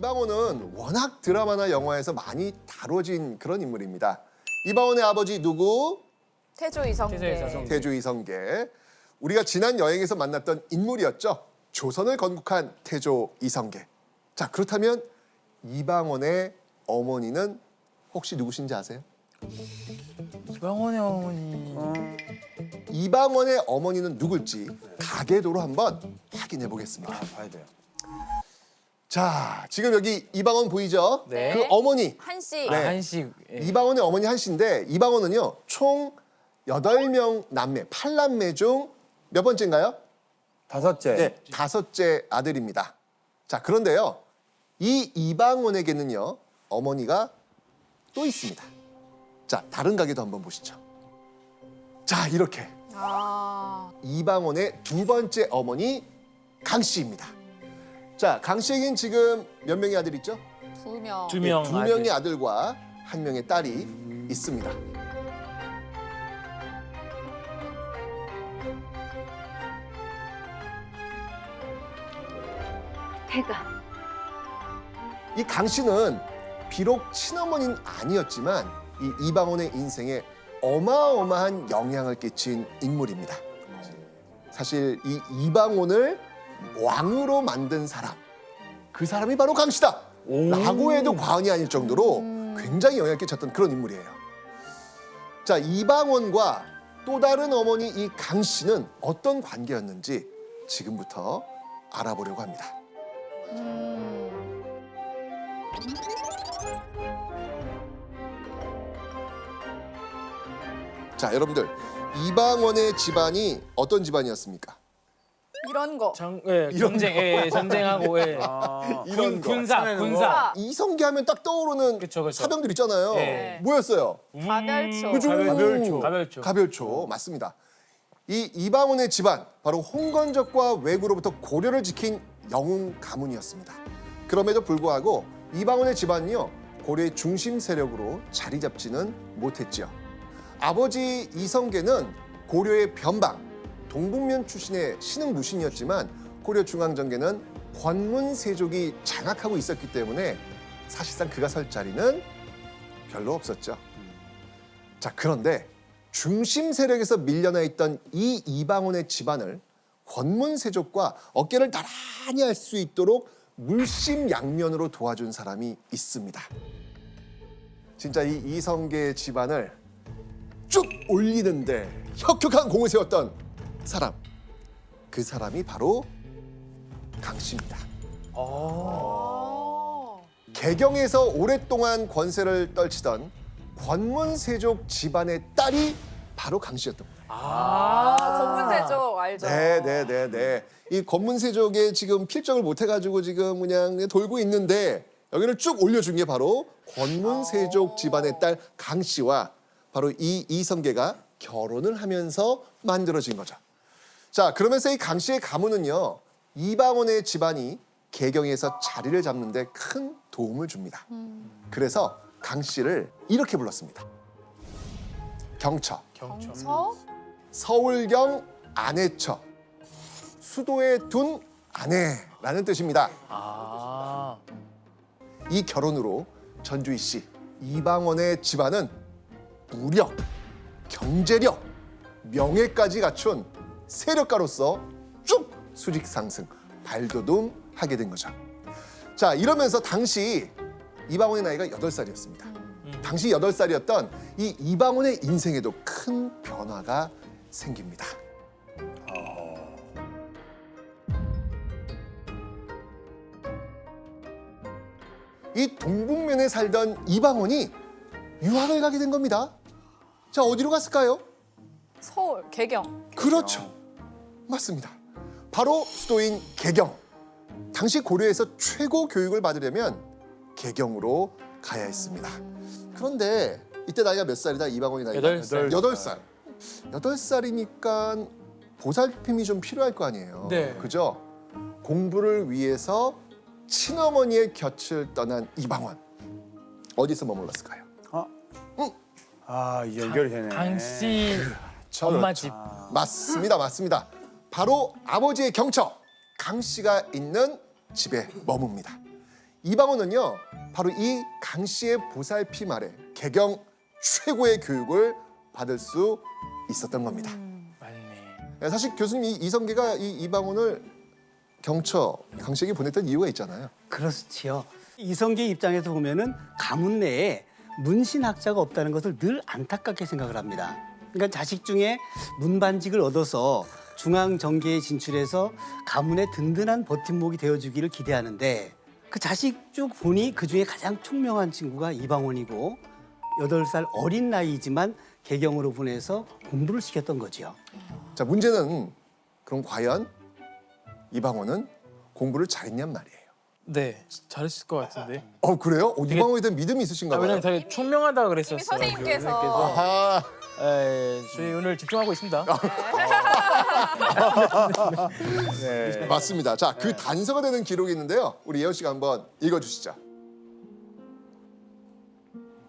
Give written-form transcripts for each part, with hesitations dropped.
이방원은 워낙 드라마나 영화에서 많이 다뤄진 그런 인물입니다. 이방원의 아버지 누구? 태조 이성계. 태조 이성계. 우리가 지난 여행에서 만났던 인물이었죠. 조선을 건국한 태조 이성계. 자, 그렇다면 이방원의 어머니는 혹시 누구신지 아세요? 이방원의 어머니. 이방원의 어머니는 누굴지 가계도로 한번 확인해 보겠습니다. 봐야 돼요. 자, 지금 여기 이방원 보이죠? 네. 그 어머니. 한씨. 네. 한식. 예. 이방원의 어머니 한씨인데 이방원은요. 총 8명 남매, 8남매 중 몇 번째인가요? 다섯째. 네, 5째 아들입니다. 자, 그런데요. 이 이방원에게는요. 어머니가 또 있습니다. 자, 다른 가게도 한번 보시죠. 자, 이렇게 아. 이방원의 두 번째 어머니 강 씨입니다. 자, 강 씨에겐 지금 몇 명의 아들 있죠? 2명. 두 명. 두 명의 아들과 한 명의 딸이 있습니다. 태가 이 강 씨는 비록 친어머니는 아니었지만 이 이방원의 인생에 어마어마한 영향을 끼친 인물입니다. 사실 이 이방원을 왕으로 만든 사람, 그 사람이 바로 강 씨다! 라고 해도 과언이 아닐 정도로 굉장히 영향을 끼쳤던 그런 인물이에요. 자, 이방원과 또 다른 어머니 이 강 씨는 어떤 관계였는지 지금부터 알아보려고 합니다. 자, 여러분들 이방원의 집안이 어떤 집안이었습니까? 이런 거. 전쟁. 예, 전쟁하고 예. 이런 거. 군사. 이성계 하면 딱 떠오르는 그쵸. 사병들 있잖아요. 네. 뭐였어요? 가별초. 그죠? 가별초. 가별초 맞습니다. 이 이방원의 집안 바로 홍건적과 왜구로부터 고려를 지킨 영웅 가문이었습니다. 그럼에도 불구하고 이방원의 집안이요 고려의 중심 세력으로 자리 잡지는 못했지요. 아버지 이성계는 고려의 변방, 동북면 출신의 신흥무신이었지만 고려 중앙정계는 권문세족이 장악하고 있었기 때문에 사실상 그가 설 자리는 별로 없었죠. 자, 그런데 중심 세력에서 밀려나 있던 이 이방원의 집안을 권문세족과 어깨를 나란히 할 수 있도록 물심양면으로 도와준 사람이 있습니다. 진짜 이 이성계의 집안을 쭉 올리는데 혁혁한 공을 세웠던 사람, 그 사람이 바로 강 씨입니다. 개경에서 오랫동안 권세를 떨치던 권문세족 집안의 딸이 바로 강 씨였던 거예요. 검문세족 알죠? 네. 이 권문세족의 지금 필적을 못 해가지고 지금 그냥 돌고 있는데 여기를 쭉 올려준 게 바로 권문세족 집안의 딸 강 씨와 바로 이 이성계가 결혼을 하면서 만들어진 거죠. 자, 그러면서 이 강 씨의 가문은요 이방원의 집안이 개경에서 자리를 잡는 데 큰 도움을 줍니다. 그래서 강 씨를 이렇게 불렀습니다. 경처, 경서? 서울경 아내처, 수도에 둔 아내라는 뜻입니다. 이 결혼으로 전주희 씨, 이방원의 집안은 무력, 경제력, 명예까지 갖춘 세력가로서 쭉 수직 상승, 발돋움하게 된 거죠. 자, 이러면서 당시 이방원의 나이가 8살이었습니다. 당시 8살이었던 이 이방원의 인생에도 큰 변화가 생깁니다. 이 동북면에 살던 이방원이 유학을 가게 된 겁니다. 자, 어디로 갔을까요? 서울, 개경. 그렇죠. 맞습니다. 바로 수도인 개경. 당시 고려에서 최고 교육을 받으려면 개경으로 가야 했습니다. 그런데 이때 나이가 몇 살이다? 이방원이 나이가? 8살. 8살. 8살이니까 보살핌이 좀 필요할 거 아니에요. 네. 그죠? 공부를 위해서 친어머니의 곁을 떠난 이방원. 어디서 머물렀을까요? 아, 이 연결이 되네. 강씨 엄마 집. 맞습니다. 바로 아버지의 경처 강 씨가 있는 집에 머뭅니다. 이방원은요 바로 이 강씨의 보살핌 아래 개경 최고의 교육을 받을 수 있었던 겁니다. 맞네. 사실 교수님 이성계가 이방원을 경처 강씨에게 보냈던 이유가 있잖아요. 그렇지요. 이성계 입장에서 보면은 가문 내에 문신학자가 없다는 것을 늘 안타깝게 생각을 합니다. 그러니까 자식 중에 문반직을 얻어서 중앙 정계에 진출해서 가문의 든든한 버팀목이 되어주기를 기대하는데 그 자식 쭉 보니 그 중에 가장 총명한 친구가 이방원이고 8살 어린 나이지만 개경으로 보내서 공부를 시켰던 거지요. 자 문제는 그럼 과연 이방원은 공부를 잘했냔 말이에요. 네, 잘했을 것 같은데. 그래요? 이방원에 대한 믿음이 있으신가 봐요. 왜냐면 되게 총명하다 그랬었어요. 이미 선생님께서. 아하. 저희 오늘 집중하고 있습니다. 네. 맞습니다. 자, 그 단서가 되는 기록이 있는데요. 우리 예원 씨가 한번 읽어주시죠.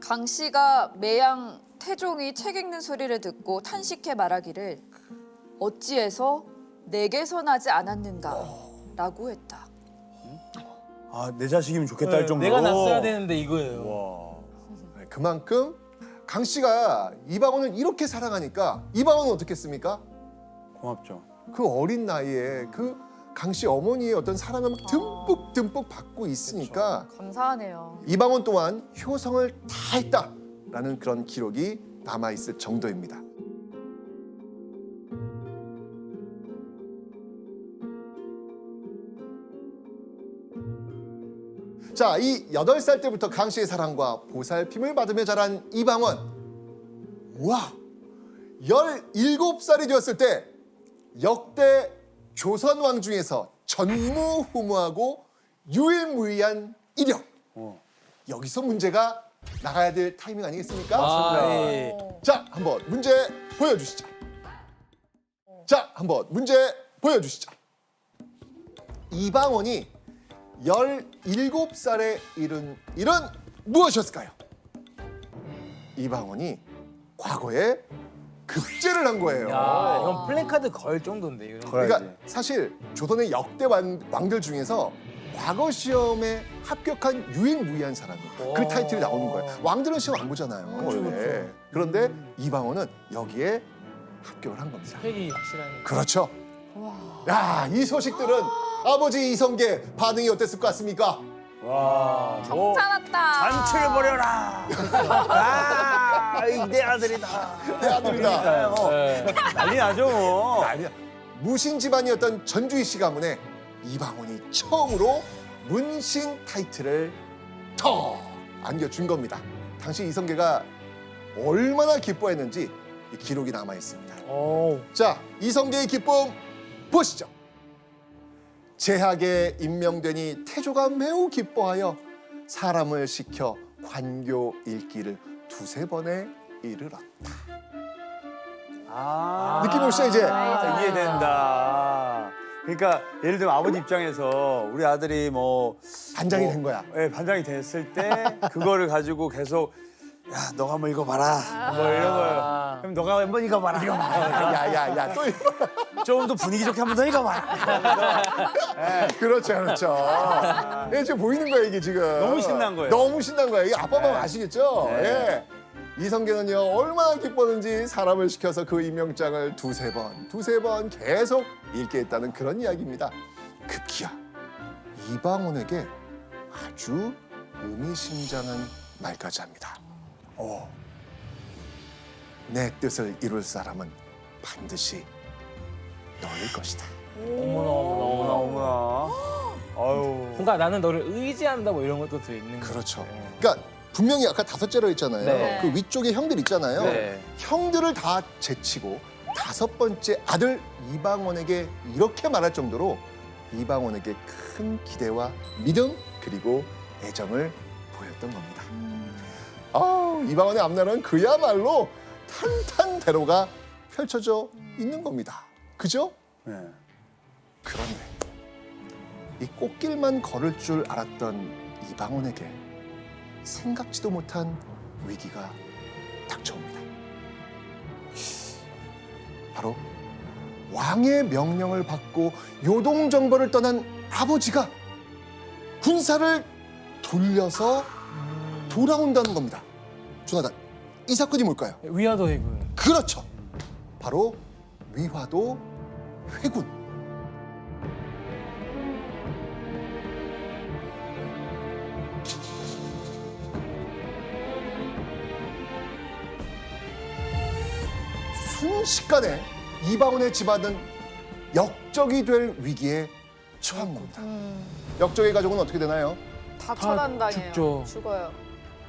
강 씨가 매양 태종이 책 읽는 소리를 듣고 탄식해 말하기를 어찌해서 내게서 나지 않았는가라고 했다. 아, 내 자식이면 좋겠다 할 정도로. 내가 낳았어야 되는데 이거예요. 와. 그만큼 강 씨가 이방원을 이렇게 사랑하니까 이방원은 어떻게 했습니까? 고맙죠. 그 어린 나이에 그 강 씨 어머니의 어떤 사랑을 듬뿍 받고 있으니까 감사하네요. 이방원 또한 효성을 다했다라는 그런 기록이 남아 있을 정도입니다. 자, 이 8살 때부터 강 씨의 사랑과 보살핌을 받으며 자란 이방원. 와, 17살이 되었을 때 역대 조선 왕 중에서 전무후무하고 유일무이한 이력. 여기서 문제가 나가야 될 타이밍 아니겠습니까? 예. 자, 한번 문제 보여주시죠. 자, 한번 문제 보여주시죠. 이방원이 17살에 이른 일은 무엇이었을까요? 이방원이 과거에 급제를 한 거예요. 야, 이건 플래카드 걸 정도인데 이거. 그러니까 그래야지. 사실 조선의 역대 왕들 중에서 과거 시험에 합격한 유일무이한 사람이 그 타이틀이 나오는 거예요. 왕들은 시험 안 보잖아요. 원래. 그런데 이방원은 여기에 합격을 한 겁니다. 스펙이 확실하니까. 그렇죠. 야, 이 소식들은 아버지 이성계 반응이 어땠을 것 같습니까? 와. 너 괜찮았다. 잔치해버려라. 아, 내 아들이다. 내 아들이다. 난리 나죠 뭐. 아니야. 무신 집안이었던 전주희 가문에 이방원이 처음으로 문신 타이틀을 턱 안겨준 겁니다. 당시 이성계가 얼마나 기뻐했는지 이 기록이 남아 있습니다. 자, 이성계의 기쁨 보시죠. 제학에 임명되니 태조가 매우 기뻐하여 사람을 시켜 관교 읽기를 2-3번에 이르렀다. 느낌 오시죠 이제? 아, 이해된다. 그러니까 예를 들면 아버지 입장에서 우리 아들이 반장이 된 거야. 예, 반장이 됐을 때 그거를 가지고 계속 야, 너가 한번 읽어봐라. 뭐 이런 거. 그럼 너가 한번 읽어봐라. 야야야 또 좀 더 분위기 좋게 한번 더 읽어봐라. 그렇죠 그렇죠. 예, 지금 보이는 거예요 이게 지금. 너무 신난 거예요. 너무 신난 거예요. 이게 아빠 마음 아시겠죠? 예. 이성계는요 얼마나 기뻤는지 사람을 시켜서 그 임명장을 2-3번 계속 읽게 했다는 그런 이야기입니다. 급기야 이방원에게 아주 의미심장한 말까지 합니다. 내 뜻을 이룰 사람은 반드시 너일 것이다. 어머나, 어머나. 아유. 뭔가 나는 너를 의지한다 뭐 이런 것도 들어있는 거죠. 그렇죠. 그러니까 분명히 아까 5째로 했잖아요. 네. 그 위쪽에 형들 있잖아요. 네. 형들을 다 제치고 5번째 아들 이방원에게 이렇게 말할 정도로 이방원에게 큰 기대와 믿음 그리고 애정을 보였던 겁니다. 이방원의 앞날은 그야말로 탄탄대로가 펼쳐져 있는 겁니다. 그죠? 네. 그런데 이 꽃길만 걸을 줄 알았던 이방원에게 생각지도 못한 위기가 닥쳐옵니다. 바로 왕의 명령을 받고 요동정벌을 떠난 아버지가 군사를 돌려서 돌아온다는 겁니다. 조나단, 이 사건이 뭘까요? 위화도 해군. 그렇죠. 바로 위화도 회군. 순식간에 이방원의 집안은 역적이 될 위기에 처한 겁니다. 역적의 가족은 어떻게 되나요? 다 처단당해요. 죽죠. 죽어요.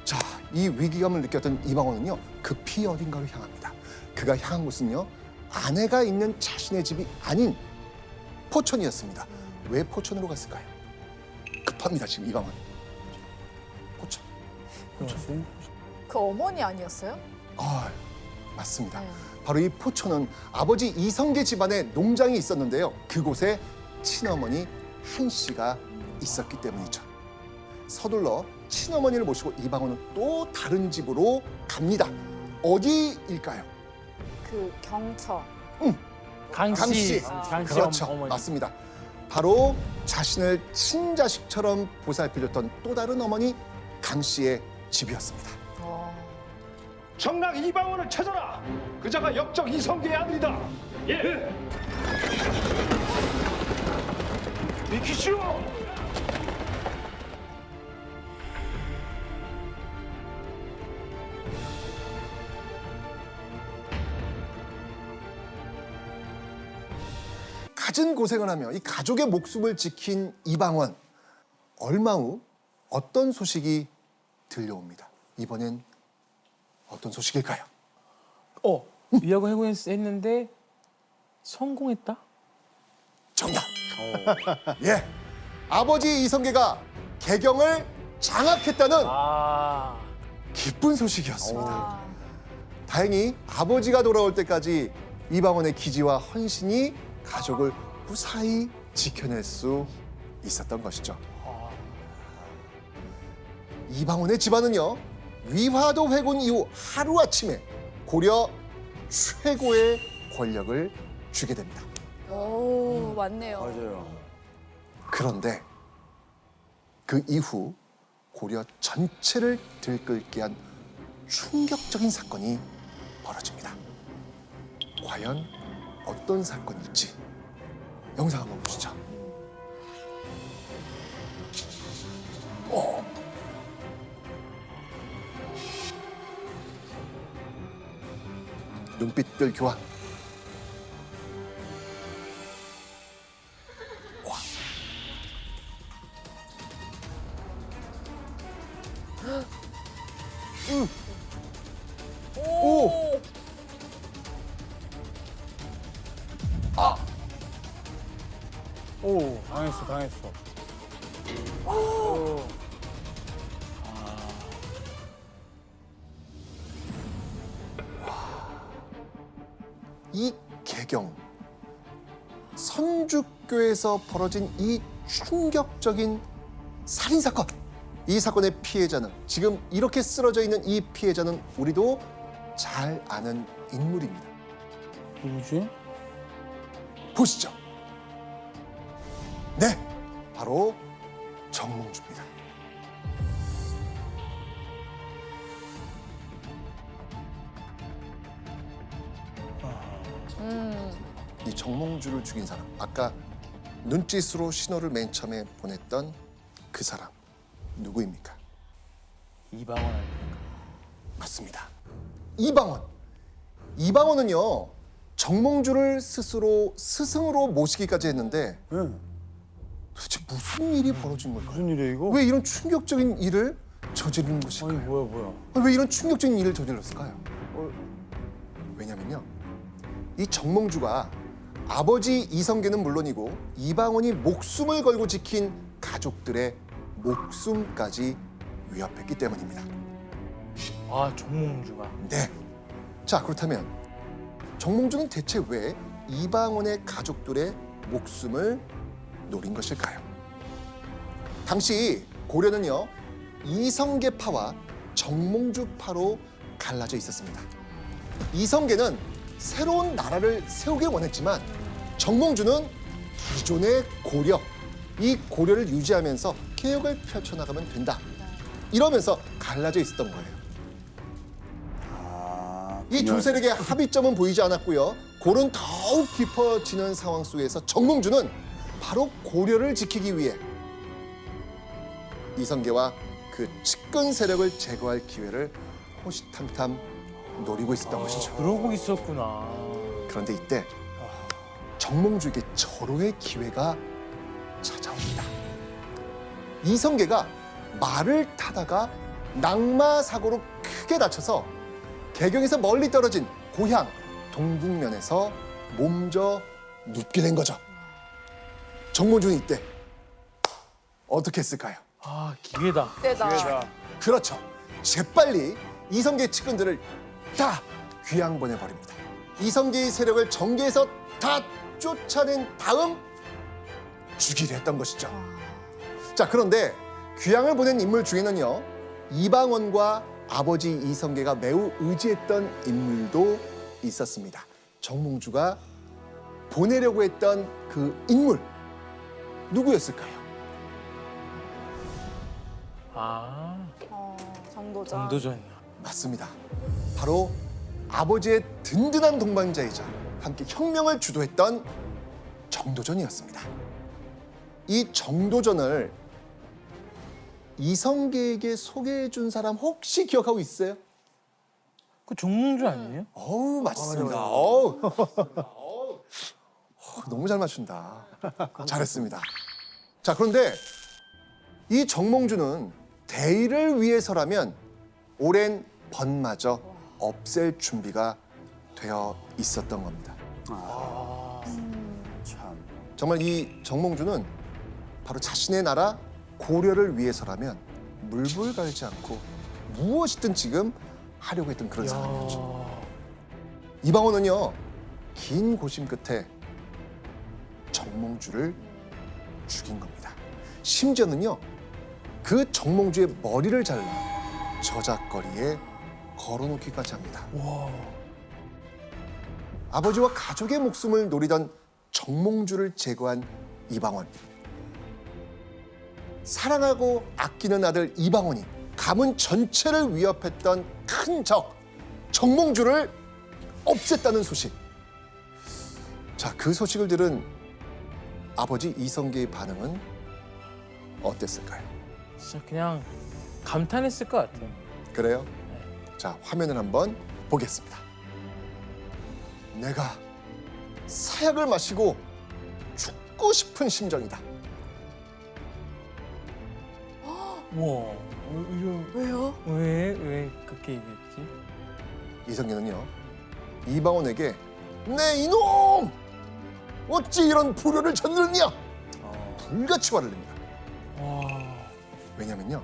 자, 이 위기감을 느꼈던 이방원은요, 급히 어딘가로 향합니다. 그가 향한 곳은요, 아내가 있는 자신의 집이 아닌 포천이었습니다. 왜 포천으로 갔을까요? 급합니다, 지금 이방원. 포천. 그 어머니 아니었어요? 아, 맞습니다. 네. 바로 이 포천은 아버지 이성계 집안에 농장이 있었는데요. 그곳에 친어머니 한 씨가 있었기 때문이죠. 서둘러 친어머니를 모시고 이방원은 또 다른 집으로 갑니다. 어디일까요? 그 경처. 강씨. 강씨 그렇죠. 어머니. 맞습니다. 바로 자신을 친자식처럼 보살펴줬던 또 다른 어머니 강씨의 집이었습니다. 정락 이방원을 찾아라. 그자가 역적 이성계의 아들이다. 예. 비키시오. 갖은 고생을 하며 이 가족의 목숨을 지킨 이방원. 얼마 후 어떤 소식이 들려옵니다. 이번엔 어떤 소식일까요? 위화도 해군했는데 성공했다? 정답. 예, 아버지 이성계가 개경을 장악했다는 아. 기쁜 소식이었습니다. 와. 다행히 아버지가 돌아올 때까지 이방원의 기지와 헌신이 가족을 무사히 지켜낼 수 있었던 것이죠. 이방원의 집안은요, 위화도 회군 이후 하루아침에 고려 최고의 권력을 쥐게 됩니다. 오, 맞네요. 맞아요. 그런데 그 이후 고려 전체를 들끓게 한 충격적인 사건이 벌어집니다. 과연 어떤 사건일지 영상 한번 보시죠. 눈빛들 교환. 와. 오. 오, 당했어, 당했어. 이 개경 선주교에서 벌어진 이 충격적인 살인 사건. 이 사건의 피해자는 지금 이렇게 쓰러져 있는 이 피해자는 우리도 잘 아는 인물입니다. 누구지? 보시죠. 네, 바로 정몽주입니다. 이 정몽주를 죽인 사람, 아까 눈짓으로 신호를 맨 처음에 보냈던 그 사람 누구입니까? 이방원 아닙니까? 맞습니다. 이방원. 이방원은요, 정몽주를 스스로 스승으로 모시기까지 했는데 도대체 무슨 일이 벌어진 걸까요? 무슨 일이야 이거? 왜 이런 충격적인 일을 저지르는 아니 것일까요? 뭐야? 왜 이런 충격적인 일을 저질렀을까요? 왜냐면요, 이 정몽주가 아버지 이성계는 물론이고 이방원이 목숨을 걸고 지킨 가족들의 목숨까지 위협했기 때문입니다. 아, 정몽주가. 네. 자, 그렇다면 정몽주는 대체 왜 이방원의 가족들의 목숨을 노린 것일까요? 당시 고려는요, 이성계파와 정몽주파로 갈라져 있었습니다. 이성계는 새로운 나라를 세우길 원했지만 정몽주는 기존의 고려, 이 고려를 유지하면서 계획을 펼쳐나가면 된다. 이러면서 갈라져 있었던 거예요. 이 두 세력의 합의점은 보이지 않았고요. 골은 더욱 깊어지는 상황 속에서 정몽주는 바로 고려를 지키기 위해 이성계와 그 측근 세력을 제거할 기회를 호시탐탐 노리고 있었던 것이죠. 그러고 있었구나. 그런데 이때 정몽주에게 절호의 기회가 찾아옵니다. 이성계가 말을 타다가 낙마 사고로 크게 다쳐서 개경에서 멀리 떨어진 고향 동북면에서 몸져 눕게 된 거죠. 정몽주는 이때 어떻게 했을까요? 아, 기회다. 때다. 그렇죠. 재빨리 이성계의 측근들을 다 귀양 보내버립니다. 이성계의 세력을 정계에서 다 쫓아낸 다음 죽이려 했던 것이죠. 자, 그런데 귀양을 보낸 인물 중에는요, 이방원과 아버지 이성계가 매우 의지했던 인물도 있었습니다. 정몽주가 보내려고 했던 그 인물 누구였을까요? 아, 정도전. 정도전. 맞습니다. 바로 아버지의 든든한 동반자이자 함께 혁명을 주도했던 정도전이었습니다. 이 정도전을 이성계에게 소개해 준 사람 혹시 기억하고 있어요? 그 정몽주 아니에요? 어우, 맞습니다. 어우. 너무 잘 맞춘다. 잘했습니다. 자, 그런데 이 정몽주는 대의를 위해서라면 오랜 번마저 없앨 준비가 되어 있었던 겁니다. 참. 정말 이 정몽주는 바로 자신의 나라 고려를 위해서라면 물불 갈지 않고 무엇이든 지금 하려고 했던 그런 사람이었죠. 이방원은요, 긴 고심 끝에 정몽주를 죽인 겁니다. 심지어는요, 그 정몽주의 머리를 잘라 저작거리에 걸어놓기까지 합니다. 아버지와 가족의 목숨을 노리던 정몽주를 제거한 이방원. 사랑하고 아끼는 아들 이방원이 가문 전체를 위협했던 큰 적 정몽주를 없앴다는 소식. 자, 그 소식을 들은 아버지 이성계의 반응은 어땠을까요? 진짜 그냥 감탄했을 것 같아요. 그래요? 자, 화면을 한번 보겠습니다. 내가 사약을 마시고 죽고 싶은 심정이다. 우와, 왜요? 왜 그렇게 얘기했지? 이성계는요, 이방원에게 내 이놈! 어찌 이런 불효를 저지르냐? 불같이 화를 냅니다. 와, 왜냐면요,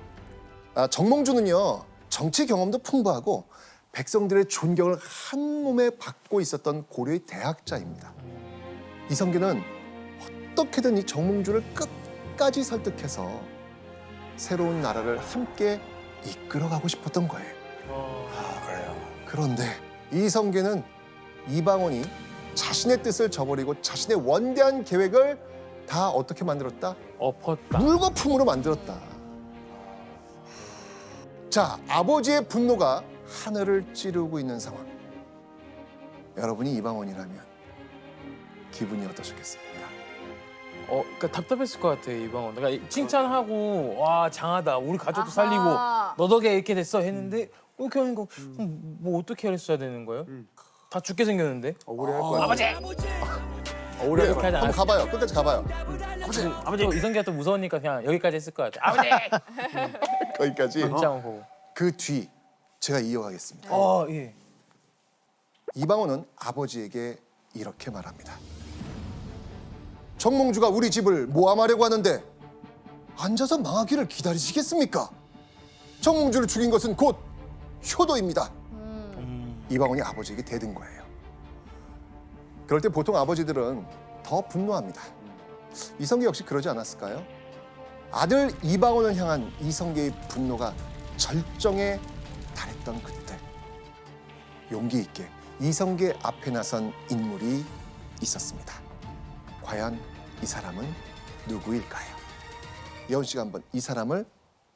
정몽주는요, 정치 경험도 풍부하고 백성들의 존경을 한 몸에 받고 있었던 고려의 대학자입니다. 이성계는 어떻게든 이 정몽주를 끝까지 설득해서 새로운 나라를 함께 이끌어가고 싶었던 거예요. 그래요. 그런데 이성계는 이방원이 자신의 뜻을 저버리고 자신의 원대한 계획을 다 어떻게 만들었다? 엎었다. 물거품으로 만들었다. 자, 아버지의 분노가 하늘을 찌르고 있는 상황. 여러분이 이방원이라면 기분이 어떠셨겠습니까? 그러니까 답답했을 것 같아 이방원. 내가 칭찬하고 와 장하다. 우리 가족도 살리고 아하. 너 덕에 이렇게 됐어 했는데 이렇게 하니까 뭐 어떻게 했어야 되는 거예요? 다 죽게 생겼는데. 억울해할 거야. 아버지. 그래요. 이렇게 하지 한번 않았어. 가봐요. 끝까지 가봐요. 아버지 이성기가 또 무서우니까 그냥 여기까지 했을 것 같아. 아버지. 거기까지. 문자만 보고. 그 뒤 제가 이어가겠습니다. 예. 이방원은 아버지에게 이렇게 말합니다. 정몽주가 우리 집을 모함하려고 하는데 앉아서 망하기를 기다리시겠습니까? 정몽주를 죽인 것은 곧 효도입니다. 이방원이 아버지에게 대든 거예요. 그럴 때 보통 아버지들은 더 분노합니다. 이성계 역시 그러지 않았을까요? 아들 이방원을 향한 이성계의 분노가 절정에 달했던 그때 용기 있게 이성계 앞에 나선 인물이 있었습니다. 과연 이 사람은 누구일까요? 예원 씨가 한번 이 사람을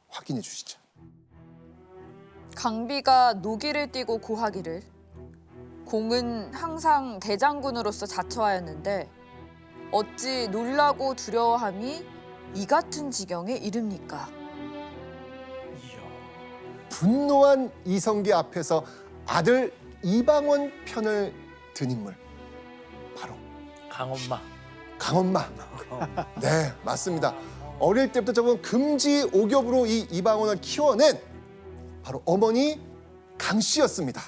확인해 주시죠. 강비가 노기를 띠고 고하기를. 공은 항상 대장군으로서 자처하였는데 어찌 놀라고 두려워함이 이 같은 지경에 이릅니까? 분노한 이성계 앞에서 아들 이방원 편을 든 인물, 바로 강엄마. 강엄마. 네, 맞습니다. 어릴 때부터 저건 금지 오겹으로 이 이방원을 키워낸 바로 어머니 강 씨였습니다.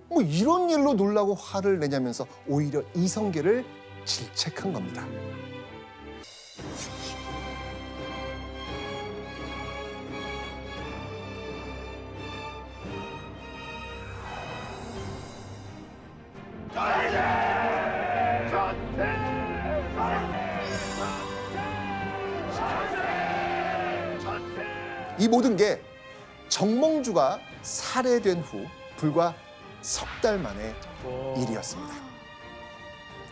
뭐 이런 일로 놀라고 화를 내냐면서 오히려 이성계를 질책한 겁니다. 이 모든 게 정몽주가 살해된 후 불과 석 달 만의 일이었습니다.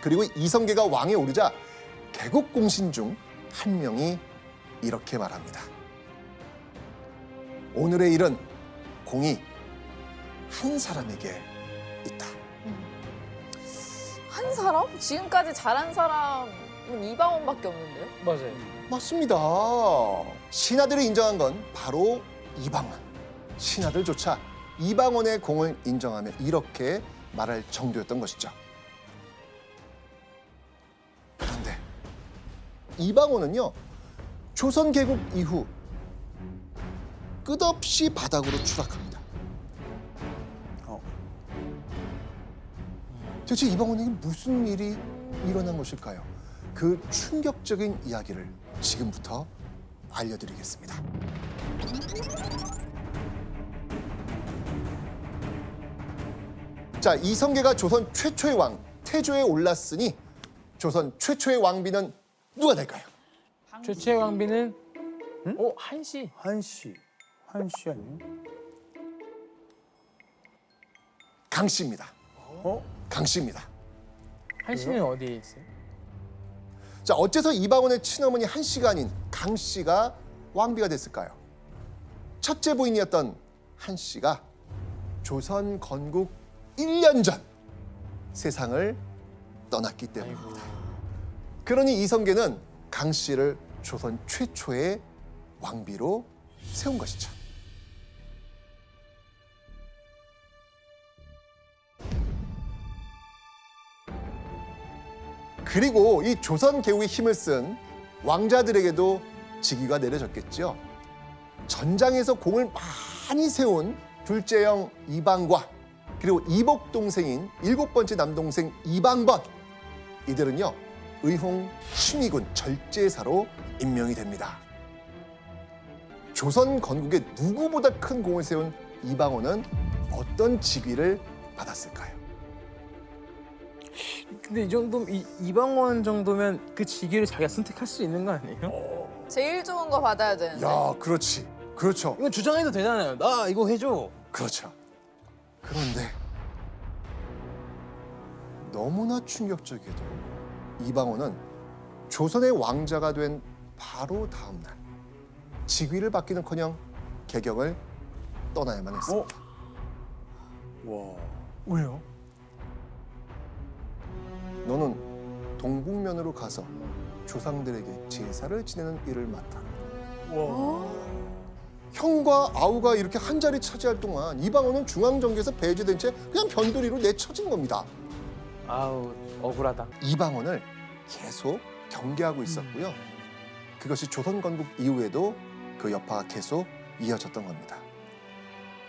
그리고 이성계가 왕에 오르자 개국 공신 중 한 명이 이렇게 말합니다. 오늘의 일은 공이 한 사람에게 있다. 한 사람? 지금까지 잘한 사람은 이방원밖에 없는데요? 맞아요. 맞습니다. 신하들이 인정한 건 바로 이방원. 신하들조차 이방원의 공을 인정하며 이렇게 말할 정도였던 것이죠. 그런데 이방원은요, 조선 개국 이후 끝없이 바닥으로 추락합니다. 대체 이방원에게 무슨 일이 일어난 것일까요? 그 충격적인 이야기를 지금부터 알려드리겠습니다. 자, 이성계가 조선 최초의 왕 태조에 올랐으니 조선 최초의 왕비는 누가 될까요? 최초의 왕비는 한씨. 한씨 아니에요? 강씨입니다. 어? 강씨입니다. 한씨는 어디에 있어요? 자, 어째서 이방원의 친어머니 한씨가 아닌 강씨가 왕비가 됐을까요? 첫째 부인이었던 한씨가 조선 건국 1년 전 세상을 떠났기 때문입니다. 그러니 이성계는 강씨를 조선 최초의 왕비로 세운 것이죠. 그리고 이 조선 개국의 힘을 쓴 왕자들에게도 직위가 내려졌겠죠. 전장에서 공을 많이 세운 둘째 형 이방과 그리고 이복 동생인 7번째 남동생 이방번, 이들은요 의홍 신위군 절제사로 임명이 됩니다. 조선 건국에 누구보다 큰 공을 세운 이방원은 어떤 직위를 받았을까요? 근데 이 정도면 이방원 정도면 그 직위를 자기가 선택할 수 있는 거 아니에요? 제일 좋은 거 받아야 되는데. 야, 그렇지. 그렇죠. 이거 주장해도 되잖아요. 나 이거 해줘. 그렇죠. 그런데 너무나 충격적이게도 이방원은 조선의 왕자가 된 바로 다음 날 직위를 받기는커녕 개경을 떠나야만 했습니다. 와. 왜요? 너는 동북면으로 가서 조상들에게 제사를 지내는 일을 맡아. 형과 아우가 이렇게 한 자리 차지할 동안 이방원은 중앙정계에서 배제된 채 그냥 변두리로 내쳐진 겁니다. 아우 억울하다. 이방원을 계속 경계하고 있었고요. 그것이 조선 건국 이후에도 그 여파가 계속 이어졌던 겁니다.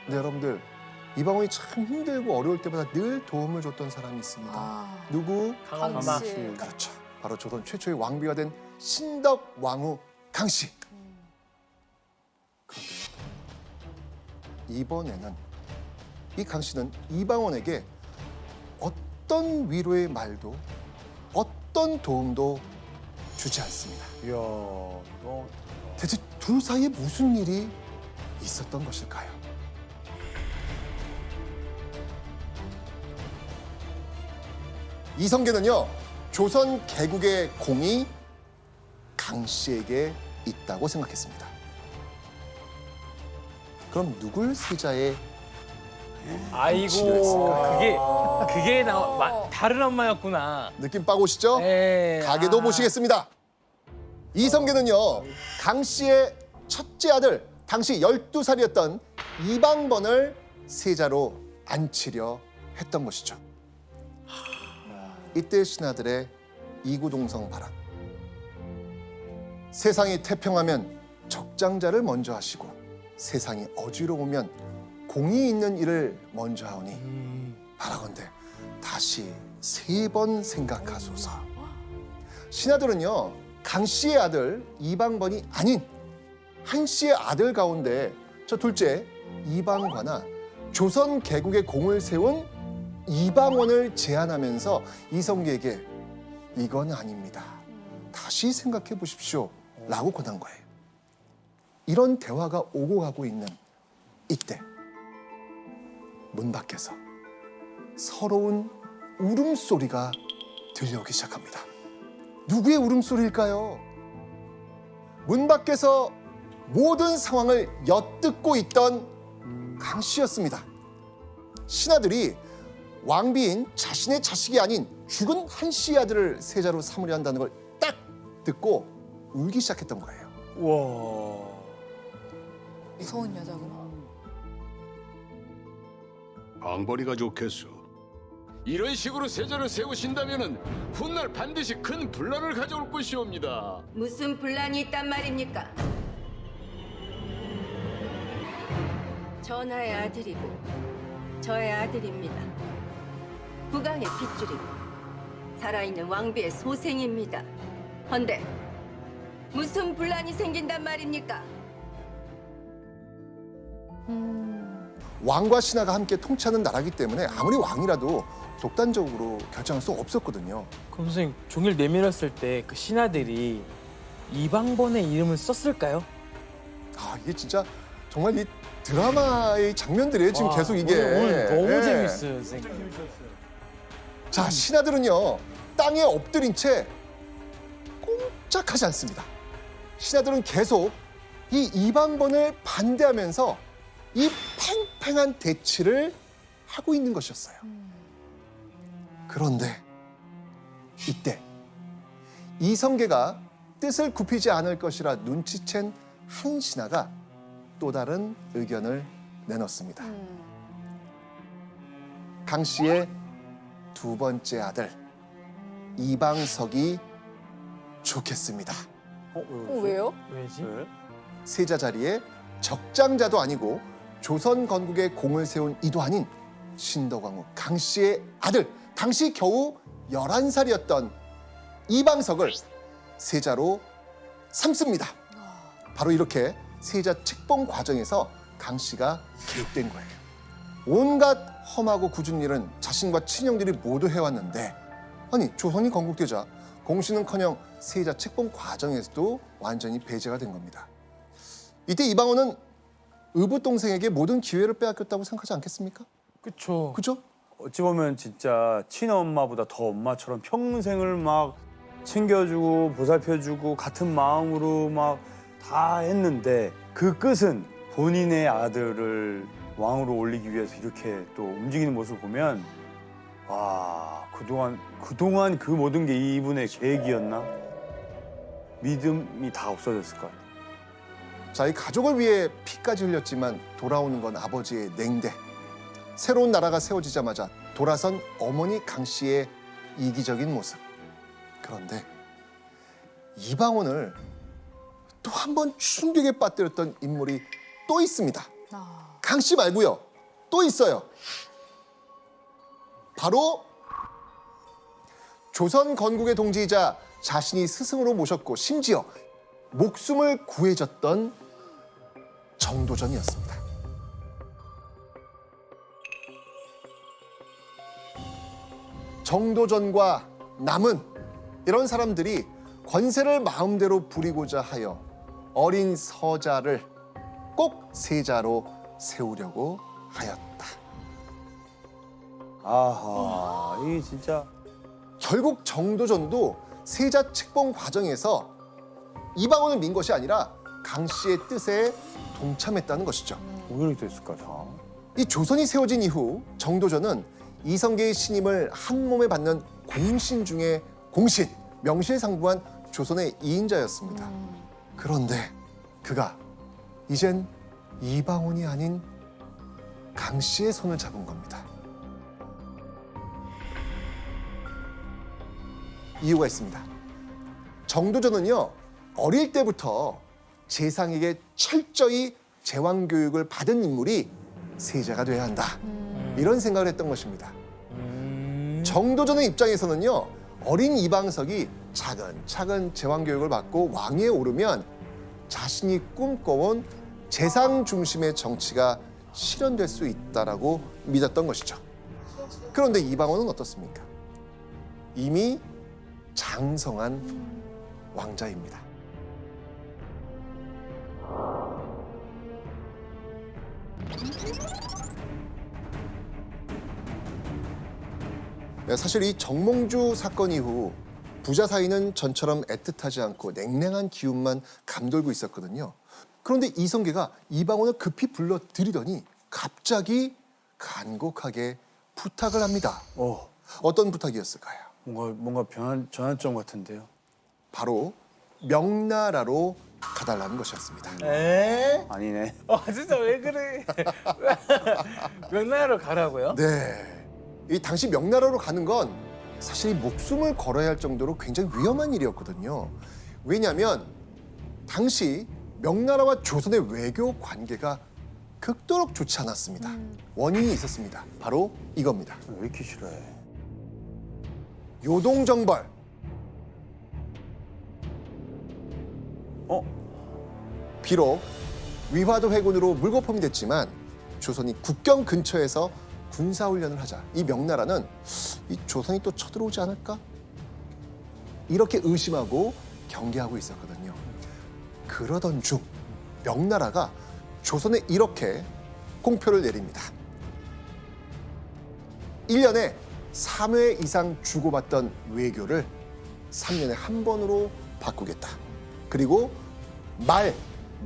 근데 여러분들, 이방원이 참 힘들고 어려울 때마다 늘 도움을 줬던 사람이 있습니다. 아, 누구? 강엄마. 강씨. 그렇죠. 바로 조선 최초의 왕비가 된 신덕 왕후 강씨. 그런데요, 이번에는 이 강씨는 이방원에게 어떤 위로의 말도 어떤 도움도 주지 않습니다. 이야, 너 대체 둘 사이에 무슨 일이 있었던 것일까요? 이성계는요, 조선 개국의 공이 강 씨에게 있다고 생각했습니다. 그럼 누굴 세자의 아이고 지냈을까요? 그게 다른 엄마였구나. 느낌 빠고시죠? 에, 가게도 모시겠습니다. 이성계는요, 강 씨의 첫째 아들, 당시 12살이었던 이방번을 세자로 앉히려 했던 것이죠. 이때 신하들의 이구동성 발언. 세상이 태평하면 적장자를 먼저 하시고 세상이 어지러우면 공이 있는 일을 먼저 하오니 바라건대 다시 3번 생각하소서. 신하들은요, 강 씨의 아들 이방번이 아닌 한 씨의 아들 가운데 저 둘째 이방관아 조선 개국의 공을 세운 이방원을 제안하면서 이성계에게 이건 아닙니다. 다시 생각해 보십시오. 라고 권한 거예요. 이런 대화가 오고 가고 있는 이때 문 밖에서 서러운 울음소리가 들려오기 시작합니다. 누구의 울음소리일까요? 문 밖에서 모든 상황을 엿듣고 있던 강 씨였습니다. 신하들이 왕비인 자신의 자식이 아닌 죽은 한 씨의 아들을 세자로 삼으려 한다는 걸 딱 듣고 울기 시작했던 거예요. 와. 무서운 여자구나. 방벌이가 좋겠어. 이런 식으로 세자를 세우신다면은 훗날 반드시 큰 분란을 가져올 것이옵니다. 무슨 분란이 있단 말입니까? 전하의 아들이고 저의 아들입니다. 국왕의 핏줄이고 살아있는 왕비의 소생입니다. 헌데 무슨 분란이 생긴단 말입니까? 왕과 신하가 함께 통치하는 나라기 때문에 아무리 왕이라도 독단적으로 결정할 수 없었거든요. 그럼 선생님 종일 내밀었을 때 그 신하들이 이방번의 이름을 썼을까요? 아, 이게 진짜 정말 이 드라마의 장면들이에요. 지금 와, 계속 이게. 오늘 너무 예. 재밌어요, 선생님. 자, 신하들은요, 땅에 엎드린 채 꼼짝하지 않습니다. 신하들은 계속 이 이방번을 반대하면서 이 팽팽한 대치를 하고 있는 것이었어요. 그런데 이때 이성계가 뜻을 굽히지 않을 것이라 눈치챈 한 신하가 또 다른 의견을 내놓습니다. 강 씨의 두 번째 아들 이방석이 좋겠습니다. 왜요? 왜지? 세자 자리에 적장자도 아니고 조선 건국에 공을 세운 이도 아닌 신덕왕후 강 씨의 아들, 당시 겨우 11살이었던 이방석을 세자로 삼습니다. 바로 이렇게 세자 책봉 과정에서 강 씨가 개입된 거예요. 온갖 험하고 굳은 일은 자신과 친형들이 모두 해왔는데, 아니 조선이 건국되자 공신은커녕 세자 책봉 과정에서도 완전히 배제가 된 겁니다. 이때 이방원은 의붓 동생에게 모든 기회를 빼앗겼다고 생각하지 않겠습니까? 그쵸. 그죠? 어찌 보면 진짜 친엄마보다 더 엄마처럼 평생을 막 챙겨주고 보살펴주고 같은 마음으로 막 다 했는데 그 끝은 본인의 아들을 왕으로 올리기 위해서 이렇게 또 움직이는 모습을 보면 와, 그동안 그 모든 게 이분의 계획이었나? 믿음이 다 없어졌을 것 같아요. 자, 이 가족을 위해 피까지 흘렸지만 돌아오는 건 아버지의 냉대. 새로운 나라가 세워지자마자 돌아선 어머니 강 씨의 이기적인 모습. 그런데 이방원을 또 한 번 충격에 빠뜨렸던 인물이 또 있습니다. 강 씨 말고요. 또 있어요. 바로 조선 건국의 동지이자 자신이 스승으로 모셨고 심지어 목숨을 구해줬던 정도전이었습니다. 정도전과 남은 이런 사람들이 권세를 마음대로 부리고자 하여 어린 서자를 꼭 세자로 세우려고 하였다. 아하, 이게 진짜 결국 정도전도 세자 책봉 과정에서 이방원을 민 것이 아니라 강 씨의 뜻에 동참했다는 것이죠. 왜 이렇게 됐을까 다? 이 조선이 세워진 이후 정도전은 이성계의 신임을 한 몸에 받는 공신 중에 공신, 명실상부한 조선의 2인자였습니다. 그런데 그가 이젠 이방원이 아닌 강 씨의 손을 잡은 겁니다. 이유가 있습니다. 정도전은요, 어릴 때부터 재상에게 철저히 제왕 교육을 받은 인물이 세자가 돼야 한다. 이런 생각을 했던 것입니다. 정도전의 입장에서는요, 어린 이방석이 차근차근 제왕 교육을 받고 왕위에 오르면 자신이 꿈꿔온 재상 중심의 정치가 실현될 수 있다라고 믿었던 것이죠. 그런데 이방원은 어떻습니까? 이미 장성한 왕자입니다. 사실 이 정몽주 사건 이후 부자 사이는 전처럼 애틋하지 않고 냉랭한 기운만 감돌고 있었거든요. 그런데 이성계가 이방원을 급히 불러들이더니 갑자기 간곡하게 부탁을 합니다. 어떤 부탁이었을까요? 뭔가 전환점 같은데요. 바로 명나라로 가달라는 것이었습니다. 에? 아니네. 진짜 왜 그래? 명나라로 가라고요? 네. 이 당시 명나라로 가는 건 사실 목숨을 걸어야 할 정도로 굉장히 위험한 일이었거든요. 왜냐하면 당시 명나라와 조선의 외교 관계가 극도로 좋지 않았습니다. 원인이 있었습니다. 바로 이겁니다. 왜 이렇게 싫어해? 요동정벌. 비록 위화도 회군으로 물거품이 됐지만 조선이 국경 근처에서 군사훈련을 하자 이 명나라는 이 조선이 또 쳐들어오지 않을까? 이렇게 의심하고 경계하고 있었거든요. 그러던 중 명나라가 조선에 이렇게 공표를 내립니다. 1년에 3회 이상 주고받던 외교를 3년에 한 번으로 바꾸겠다. 그리고 말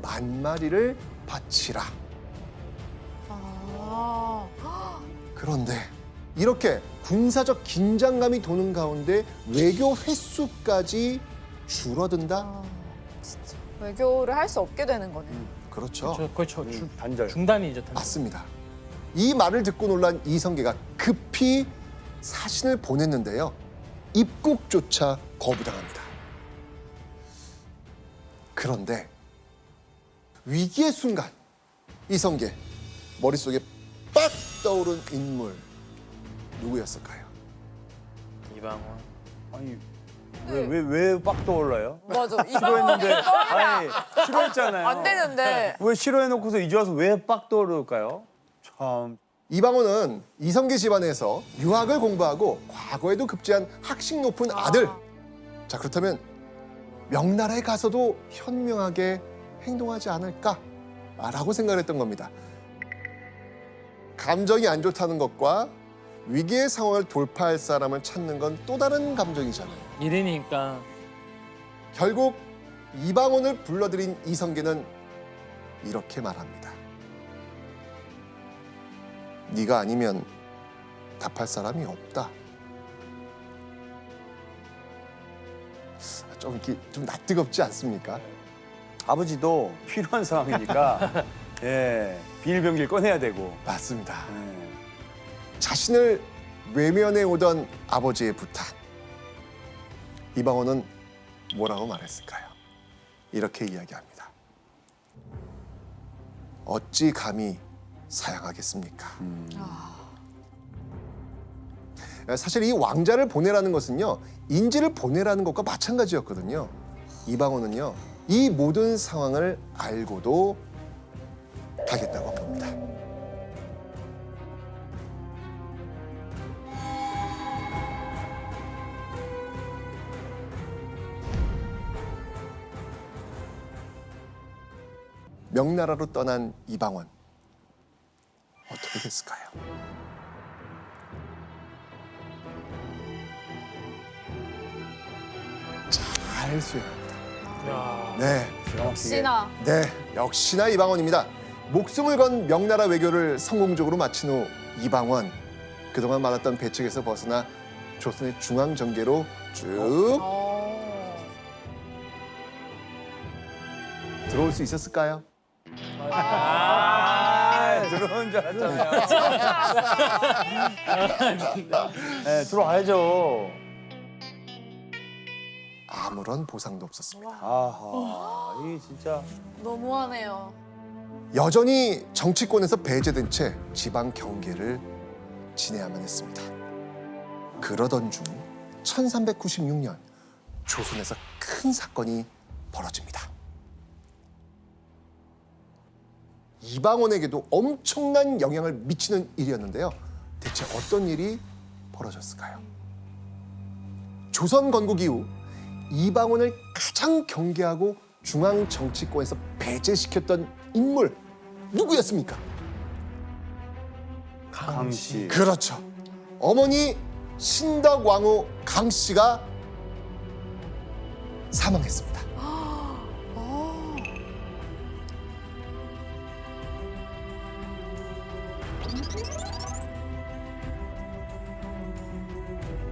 10,000마리를 바치라. 그런데 이렇게 군사적 긴장감이 도는 가운데 외교 횟수까지 줄어든다? 외교를 할 수 없게 되는 거네. 그렇죠. 그렇죠. 단절. 중단이죠. 단절. 맞습니다. 이 말을 듣고 놀란 이성계가 급히 사신을 보냈는데요. 입국조차 거부당합니다. 그런데 위기의 순간 이성계 머릿속에 빡 떠오른 인물 누구였을까요? 이방원. 아니 왜 빡 떠올라요? 맞아. 싫어했는데 아니 싫어했잖아요. 안 되는데. 왜 싫어해놓고서 이제 와서 왜 빡 떠오를까요? 참. 이방원은 이성계 집안에서 유학을 공부하고 과거에도 급제한 학식 높은 아들. 자, 그렇다면 명나라에 가서도 현명하게 행동하지 않을까라고 생각을 했던 겁니다. 감정이 안 좋다는 것과 위기의 상황을 돌파할 사람을 찾는 건 또 다른 감정이잖아요. 일이니까. 결국 이방원을 불러들인 이성계는 이렇게 말합니다. 네가 아니면 답할 사람이 없다. 좀 낯뜨겁지 않습니까? 아버지도 필요한 상황이니까 예 비밀병기를 꺼내야 되고. 맞습니다. 예. 자신을 외면해 오던 아버지의 부탁. 이방원은 뭐라고 말했을까요? 이렇게 이야기합니다. 어찌 감히 사양하겠습니까? 사실 이 왕자를 보내라는 것은요, 인지를 보내라는 것과 마찬가지였거든요. 이방원은요, 이 모든 상황을 알고도 가겠다고 한 겁니다. 명나라로 떠난 이방원. 어떻게 됐을까요? 잘 수행합니다. 야. 네, 역시나. 네, 역시나 이방원입니다. 목숨을 건 명나라 외교를 성공적으로 마친 후 이방원 그동안 많았던 배척에서 벗어나 조선의 중앙 정계로 쭉 들어올 수 있었을까요? 들어온 줄 알았잖아요. 네, 들어와야죠. 아무런 보상도 없었습니다. 아하, 이 진짜. 너무하네요. 여전히 정치권에서 배제된 채 지방 경계를 지내야만 했습니다. 그러던 중 1396년 조선에서 큰 사건이 벌어집니다. 이방원에게도 엄청난 영향을 미치는 일이었는데요. 대체 어떤 일이 벌어졌을까요? 조선 건국 이후 이방원을 가장 경계하고 중앙 정치권에서 배제시켰던 인물 누구였습니까? 강씨. 그렇죠. 어머니 신덕왕후 강씨가 사망했습니다.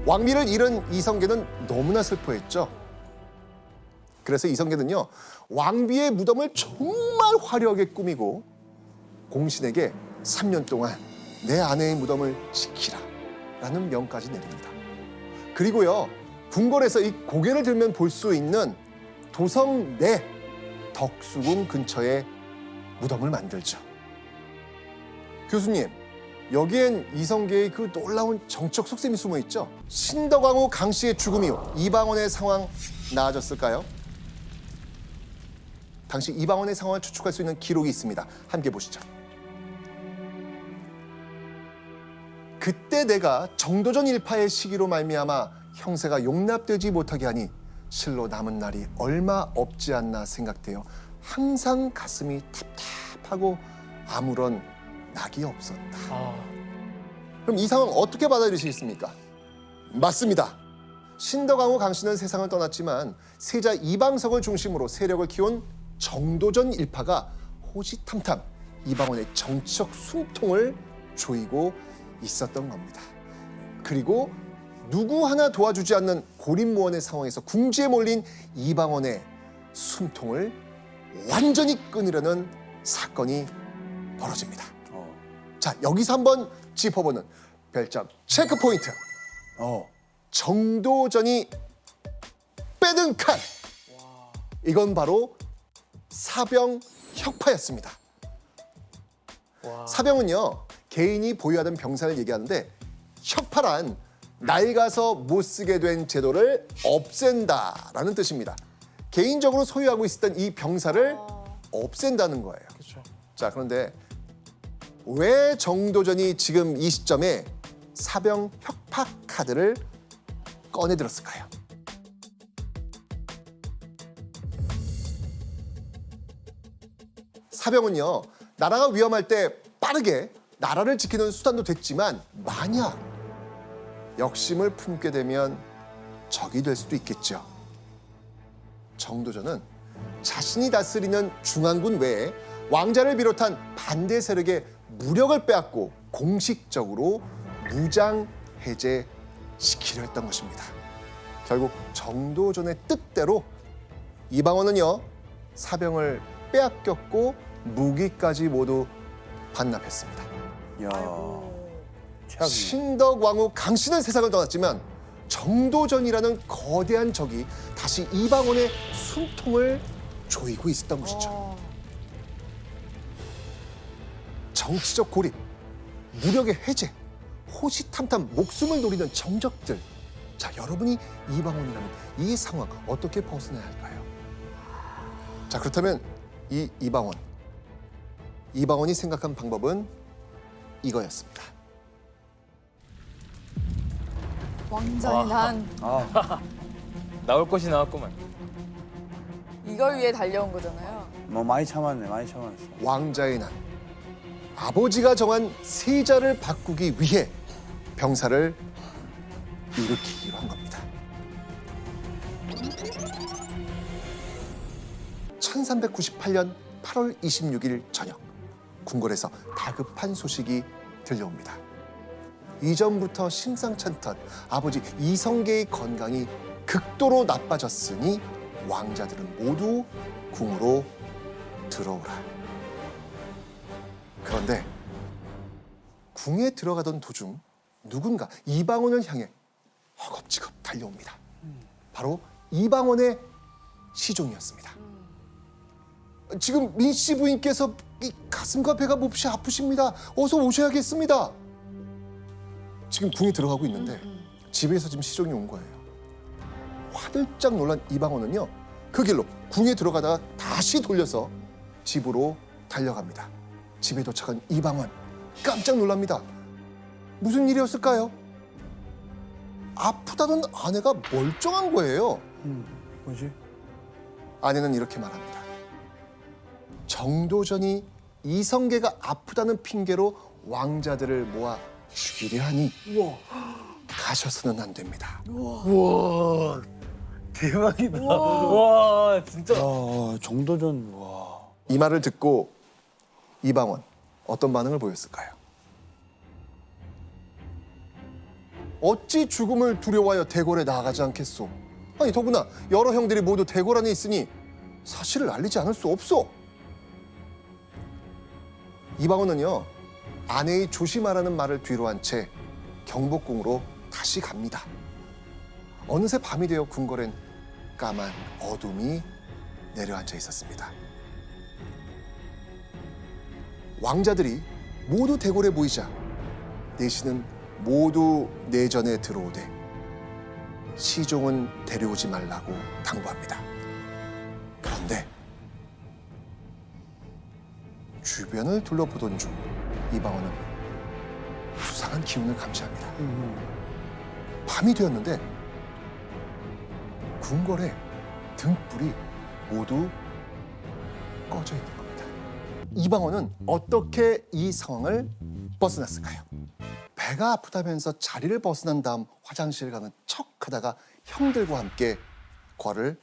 왕비를 잃은 이성계는 너무나 슬퍼했죠. 그래서 이성계는요, 왕비의 무덤을 정말 화려하게 꾸미고 공신에게 3년 동안 내 아내의 무덤을 지키라 라는 명까지 내립니다. 그리고요, 궁궐에서 이 고개를 들면 볼 수 있는 도성 내 덕수궁 근처에 무덤을 만들죠. 교수님, 여기엔 이성계의 그 놀라운 정적 속셈이 숨어 있죠. 신덕왕후 강씨의 죽음 이후 이방원의 상황 나아졌을까요? 당시 이방원의 상황을 추측할 수 있는 기록이 있습니다. 함께 보시죠. 그때 내가 정도전 일파의 시기로 말미암아 형세가 용납되지 못하게 하니 실로 남은 날이 얼마 없지 않나 생각되어 항상 가슴이 답답하고 아무런 낙이 없었다. 그럼 이 상황 어떻게 받아들이시겠습니까? 맞습니다. 신덕왕후 강씨는 세상을 떠났지만 세자 이방석을 중심으로 세력을 키운 정도전 일파가 호시탐탐 이방원의 정치적 숨통을 조이고 있었던 겁니다. 그리고 누구 하나 도와주지 않는 고립무원의 상황에서 궁지에 몰린 이방원의 숨통을 완전히 끊으려는 사건이 벌어집니다. 자, 여기서 한번 짚어보는 별점 체크 포인트. 정도전이 빼든 칼. 이건 바로 사병 혁파였습니다. 사병은요, 개인이 보유하던 병사를 얘기하는데 혁파란 낡아서 못 쓰게 된 제도를 없앤다라는 뜻입니다. 개인적으로 소유하고 있었던 이 병사를 없앤다는 거예요. 그렇죠. 자, 그런데 왜 정도전이 지금 이 시점에 사병 혁파 카드를 꺼내들었을까요? 사병은요, 나라가 위험할 때 빠르게 나라를 지키는 수단도 됐지만 만약 역심을 품게 되면 적이 될 수도 있겠죠. 정도전은 자신이 다스리는 중앙군 외에 왕자를 비롯한 반대 세력의 무력을 빼앗고 공식적으로 무장 해제시키려 했던 것입니다. 결국 정도전의 뜻대로 이방원은요, 사병을 빼앗겼고 무기까지 모두 반납했습니다. 야, 최악이네. 신덕왕후 강씨는 세상을 떠났지만 정도전이라는 거대한 적이 다시 이방원의 숨통을 조이고 있었던 것이죠. 정치적 고립, 무력의 해제, 호시탐탐 목숨을 노리는 정적들. 자, 여러분이 이방원이라면 이 상황 어떻게 벗어나야 할까요? 자, 그렇다면 이 이방원이 생각한 방법은 이거였습니다. 왕자의 난 나올 것이 나왔구만. 이걸 위해 달려온 거잖아요. 뭐 많이 참았네, 많이 참았어. 왕자의 난. 아버지가 정한 세자를 바꾸기 위해 병사를 일으키기로 한 겁니다. 1398년 8월 26일 저녁 궁궐에서 다급한 소식이 들려옵니다. 이전부터 심상찮던 아버지 이성계의 건강이 극도로 나빠졌으니 왕자들은 모두 궁으로 들어오라. 그런데 궁에 들어가던 도중 누군가 이방원을 향해 허겁지겁 달려옵니다. 바로 이방원의 시종이었습니다. 지금 민씨 부인께서 이 가슴과 배가 몹시 아프십니다. 어서 오셔야겠습니다. 지금 궁에 들어가고 있는데 집에서 지금 시종이 온 거예요. 화들짝 놀란 이방원은요, 그 길로 궁에 들어가다가 다시 돌려서 집으로 달려갑니다. 집에 도착한 이방원 깜짝 놀랍니다. 무슨 일이었을까요? 아프다던 아내가 멀쩡한 거예요. 뭐지? 아내는 이렇게 말합니다. 정도전이 이성계가 아프다는 핑계로 왕자들을 모아 죽이려 하니 가셔서는 안 됩니다. 우와 대박이다. 와 진짜. 아, 정도전 와. 이 말을 듣고 이방원 어떤 반응을 보였을까요? 어찌 죽음을 두려워하여 대궐에 나아가지 않겠소? 아니 더구나 여러 형들이 모두 대궐 안에 있으니 사실을 알리지 않을 수 없소. 이방원은요, 아내의 조심하라는 말을 뒤로 한 채 경복궁으로 다시 갑니다. 어느새 밤이 되어 궁궐엔 까만 어둠이 내려앉아 있었습니다. 왕자들이 모두 대궐에 모이자 내신은 모두 내전에 들어오되 시종은 데려오지 말라고 당부합니다. 그런데 주변을 둘러보던 중 이방원은 수상한 기운을 감지합니다. 밤이 되었는데 궁궐에 등불이 모두 꺼져 있는 겁니다. 이방원은 어떻게 이 상황을 벗어났을까요? 배가 아프다면서 자리를 벗어난 다음 화장실을 가는 척하다가 형들과 함께 궐을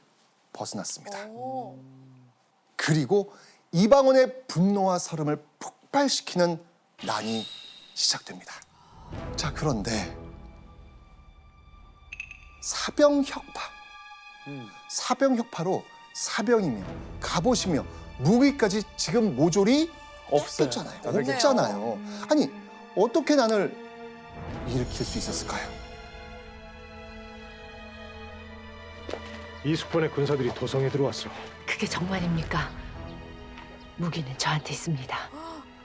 벗어났습니다. 오. 그리고 이방원의 분노와 서름을 폭발시키는 난이 시작됩니다. 자, 그런데 사병혁파, 사병혁파로 사병이며 갑옷이며 무기까지 지금 모조리 없어요. 없었잖아요. 없네요. 없잖아요. 아니 어떻게 난을 일으킬 수 있었을까요? 이숙번의 군사들이 도성에 들어왔어. 그게 정말입니까? 무기는 저한테 있습니다.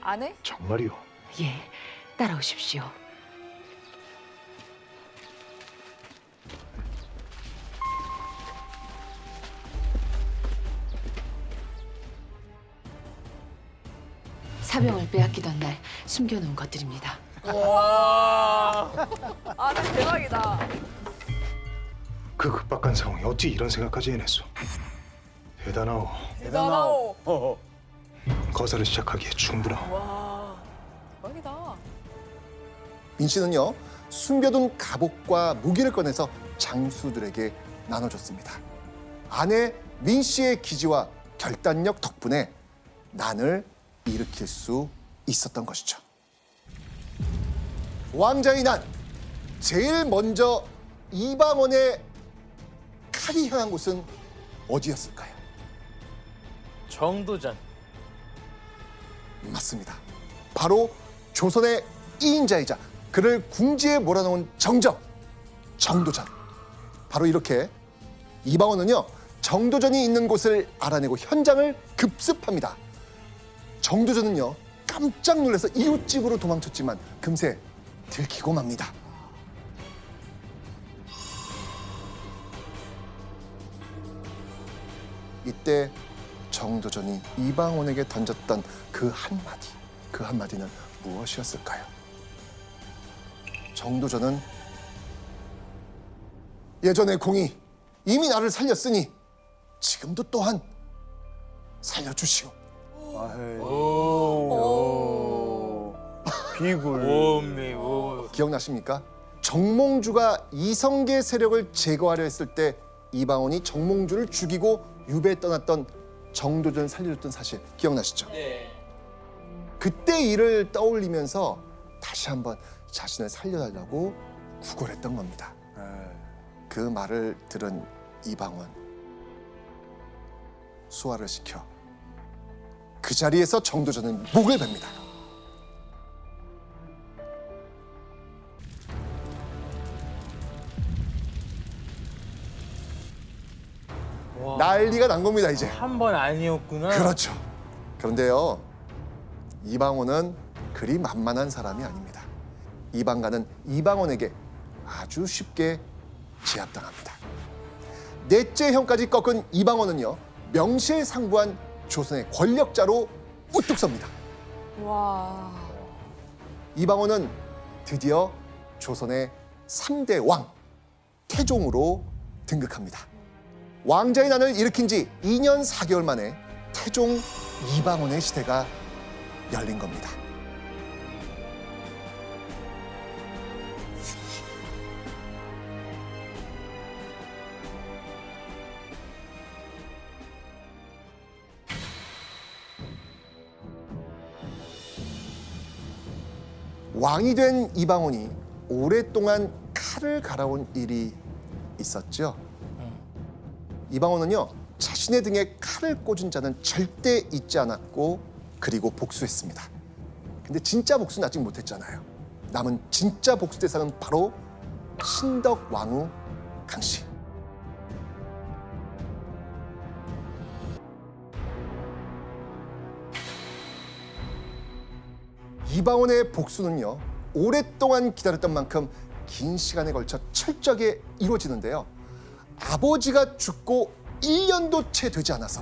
아내? 정말이오. 예, 따라오십시오. 사병을 빼앗기던 날 숨겨놓은 것들입니다. 와. 아내 대박이다. 그 급박한 상황에 어찌 이런 생각까지 해냈어. 대단하오. 대단하오. 거사를 시작하기에 충분하오. 와. 대박이다. 민 씨는요, 숨겨둔 갑옷과 무기를 꺼내서 장수들에게 나눠줬습니다. 아내 민 씨의 기지와 결단력 덕분에 난을 일으킬 수 있었던 것이죠. 왕자의 난, 제일 먼저 이방원의 칼이 향한 곳은 어디였을까요? 정도전. 맞습니다. 바로 조선의 2인자이자 그를 궁지에 몰아넣은 정도전. 바로 이렇게 이방원은요, 정도전이 있는 곳을 알아내고 현장을 급습합니다. 정도전은요, 깜짝 놀라서 이웃집으로 도망쳤지만 금세 들키고 맙니다. 이때 정도전이 이방원에게 던졌던 그 한마디는 무엇이었을까요? 정도전은 예전의 공이 이미 나를 살렸으니 지금도 또한 살려주시오. 비굴. 오메 오. 기억나십니까? 정몽주가 이성계 세력을 제거하려 했을 때 이방원이 정몽주를 죽이고 유배에 떠났던 정도전 살려줬던 사실 기억나시죠? 네. 그때 일을 떠올리면서 다시 한번 자신을 살려달라고 구걸했던 겁니다. 그 말을 들은 이방원 수화를 시켜 그 자리에서 정도전은 목을 뱁니다. 와, 난리가 난 겁니다 이제. 한 번 아니었구나. 그렇죠. 그런데요, 이방원은 그리 만만한 사람이 아닙니다. 이방가는 이방원에게 아주 쉽게 제압당합니다. 넷째 형까지 꺾은 이방원은요, 명실상부한 조선의 권력자로 우뚝 섭니다. 와. 이방원은 드디어 조선의 3대 왕, 태종으로 등극합니다. 왕자의 난을 일으킨 지 2년 4개월 만에 태종 이방원의 시대가 열린 겁니다. 왕이 된 이방원이 오랫동안 칼을 갈아온 일이 있었죠. 이방원은요, 자신의 등에 칼을 꽂은 자는 절대 잊지 않았고 그리고 복수했습니다. 근데 진짜 복수는 아직 못했잖아요. 남은 진짜 복수 대상은 바로 신덕 왕후 강씨. 이방원의 복수는요, 오랫동안 기다렸던 만큼 긴 시간에 걸쳐 철저하게 이루어지는데요. 아버지가 죽고 1년도 채 되지 않아서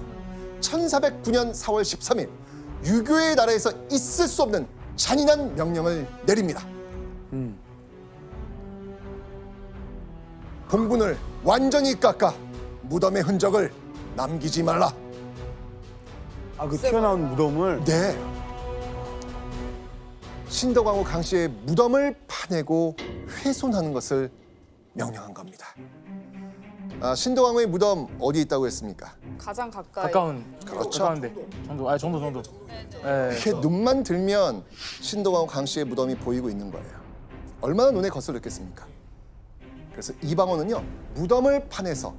1409년 4월 13일 유교의 나라에서 있을 수 없는 잔인한 명령을 내립니다. 본분을 완전히 깎아 무덤의 흔적을 남기지 말라. 아, 그 튀어나온 무덤을. 네. 신덕왕후 강씨의 무덤을 파내고 훼손하는 것을 명령한 겁니다. 신덕왕후의 무덤 어디 있다고 했습니까? 가장 가까이. 그렇죠. 가까운데. 정도. 네. 이렇게 눈만 들면 신덕왕후 강씨의 무덤이 보이고 있는 거예요. 얼마나 눈에 거슬렸겠습니까? 그래서 이방원은요, 무덤을 파내서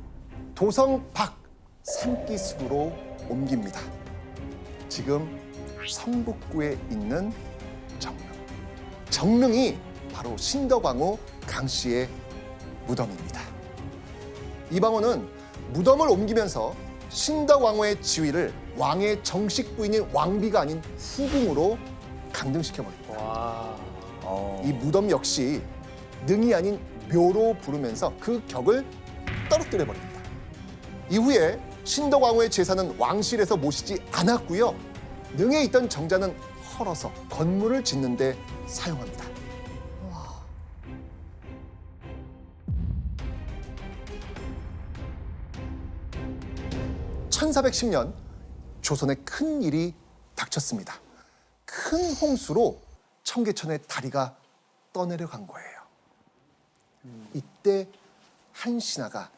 도성 밖 산기슭으로 옮깁니다. 지금 성북구에 있는 정릉. 정릉이 바로 신덕왕후 강씨의 무덤입니다. 이방원은 무덤을 옮기면서 신덕왕후의 지위를 왕의 정식 부인인 왕비가 아닌 후궁으로 강등시켜버립니다. 와. 이 무덤 역시 능이 아닌 묘로 부르면서 그 격을 떨어뜨려버립니다. 이후에 신덕왕후의 제사는 왕실에서 모시지 않았고요. 능에 있던 정자는 헐어서 건물을 짓는 데 사용합니다. 1410년 조선에 큰 일이 닥쳤습니다. 큰 홍수로 청계천의 다리가 떠내려간 거예요. 이때 한 신하가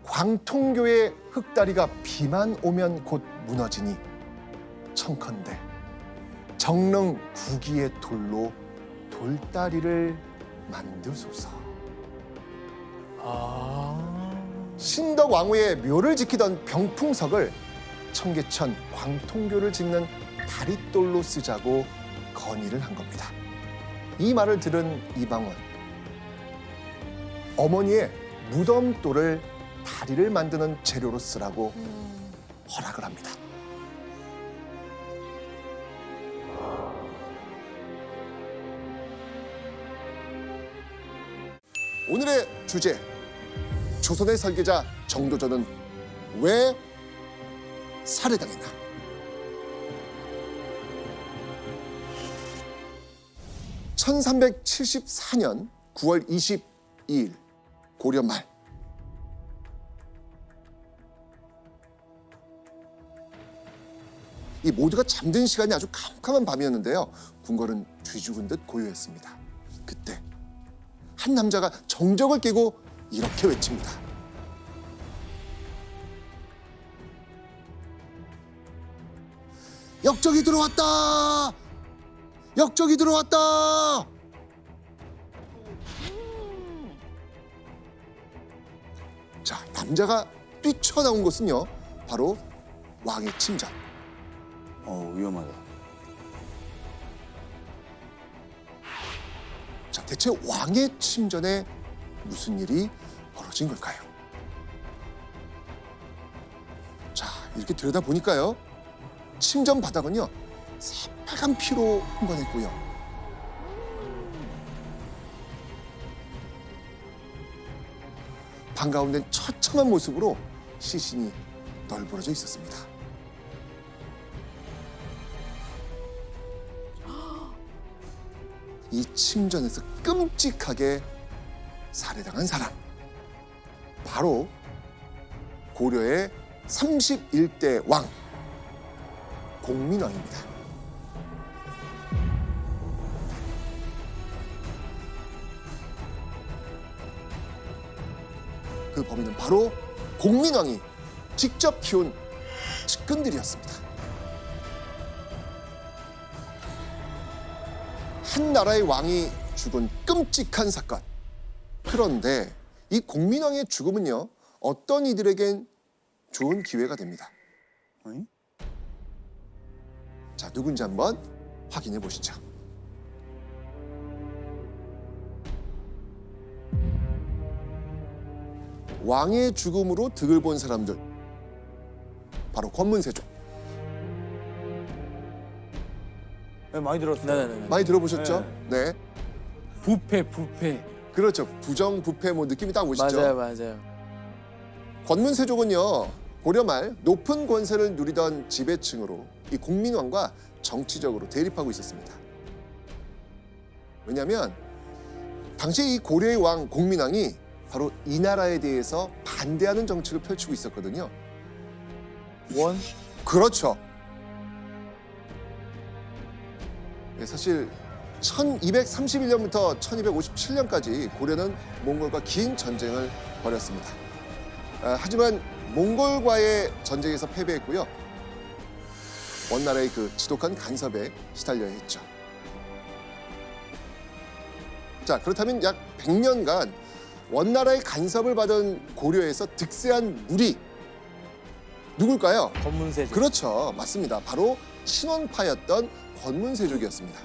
광통교의 흙다리가 비만 오면 곧 무너지니 청컨대 정릉 구기의 돌로 돌다리를 만드소서. 신덕 왕후의 묘를 지키던 병풍석을 청계천 광통교를 짓는 다리돌로 쓰자고 건의를 한 겁니다. 이 말을 들은 이방원, 어머니의 무덤돌을 다리를 만드는 재료로 쓰라고 허락을 합니다. 오늘의 주제, 조선의 설계자 정도전은 왜 살해당했나? (1374년 9월 22일) 고려 말, 이 모두가 잠든 시간이 아주 캄캄한 밤이었는데요. 궁궐은 뒤죽은 듯 고요했습니다. 그때 한 남자가 정적을 깨고 이렇게 외칩니다. 역적이 들어왔다! 역적이 들어왔다! 자, 남자가 뛰쳐나온 곳은요, 바로 왕의 침전. 위험하다. 자, 대체 왕의 침전에 무슨 일이 벌어진 걸까요? 자, 이렇게 들여다보니까요, 침전 바닥은요, 새빨간 피로 흥건했고요. 방 가운데 처참한 모습으로 시신이 널브러져 있었습니다. 이 침전에서 끔찍하게 살해당한 사람, 바로 고려의 31대 왕 공민왕입니다. 그 범인은 바로 공민왕이 직접 키운 측근들이었습니다. 한 나라의 왕이 죽은 끔찍한 사건. 그런데 이 공민왕의 죽음은요, 어떤 이들에겐 좋은 기회가 됩니다. 자, 누군지 한번 확인해 보시죠. 왕의 죽음으로 득을 본 사람들, 바로 권문세족. 네, 많이 들었어요. 네네네. 많이 들어보셨죠? 네. 부패. 그렇죠. 부정부패 뭐 느낌이 딱 오시죠? 맞아요. 권문세족은요, 고려 말 높은 권세를 누리던 지배층으로 이 공민왕과 정치적으로 대립하고 있었습니다. 왜냐하면 당시 이 고려의 왕 공민왕이 바로 이 나라에 대해서 반대하는 정책을 펼치고 있었거든요. 그렇죠. 예, 사실 1231년부터 1257년까지 고려는 몽골과 긴 전쟁을 벌였습니다. 하지만 몽골과의 전쟁에서 패배했고요. 원나라의 그 지독한 간섭에 시달려야 했죠. 자, 그렇다면 약 100년간 원나라의 간섭을 받은 고려에서 득세한 무리, 누굴까요? 권문세족. 그렇죠. 맞습니다. 바로 친원파였던 권문세족이었습니다.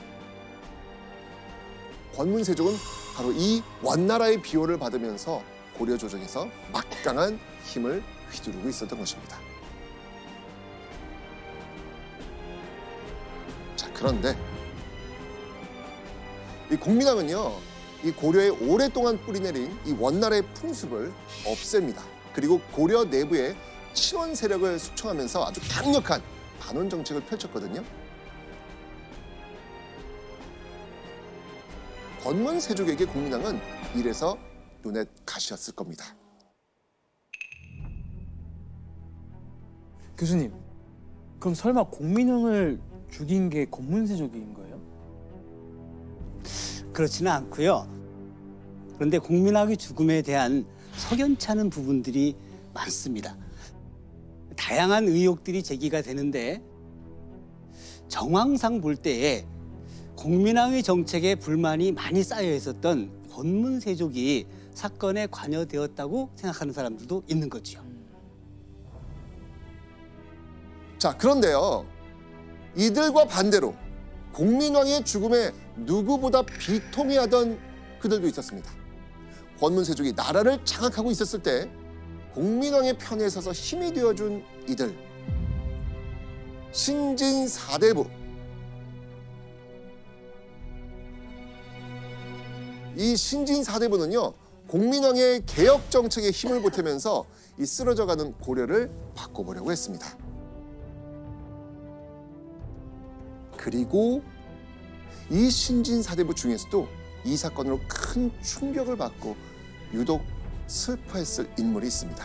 권문세족은 바로 이 원나라의 비호를 받으면서 고려 조정에서 막강한 힘을 휘두르고 있었던 것입니다. 자, 그런데 이 공민왕은요, 이 고려에 오랫동안 뿌리내린 이 원나라의 풍습을 없앱니다. 그리고 고려 내부에 친원 세력을 숙청하면서 아주 강력한 반원 정책을 펼쳤거든요. 권문세족에게 공민왕은 이래서 눈에 가시였을 겁니다. 교수님, 그럼 설마 공민왕을 죽인 게 권문세족인 거예요? 그렇지는 않고요. 그런데 공민왕의 죽음에 대한 석연치 않은 부분들이 많습니다. 다양한 의혹들이 제기가 되는데 정황상 볼 때에 공민왕의 정책에 불만이 많이 쌓여 있었던 권문세족이 사건에 관여되었다고 생각하는 사람들도 있는 거죠. 자, 그런데요, 이들과 반대로 공민왕의 죽음에 누구보다 비통해하던 그들도 있었습니다. 권문세족이 나라를 장악하고 있었을 때 공민왕의 편에 서서 힘이 되어준 이들, 신진사대부. 이 신진사대부는요, 공민왕의 개혁 정책에 힘을 보태면서 이 쓰러져가는 고려를 바꿔보려고 했습니다. 그리고 이 신진사대부 중에서도 이 사건으로 큰 충격을 받고 유독 슬퍼했을 인물이 있습니다.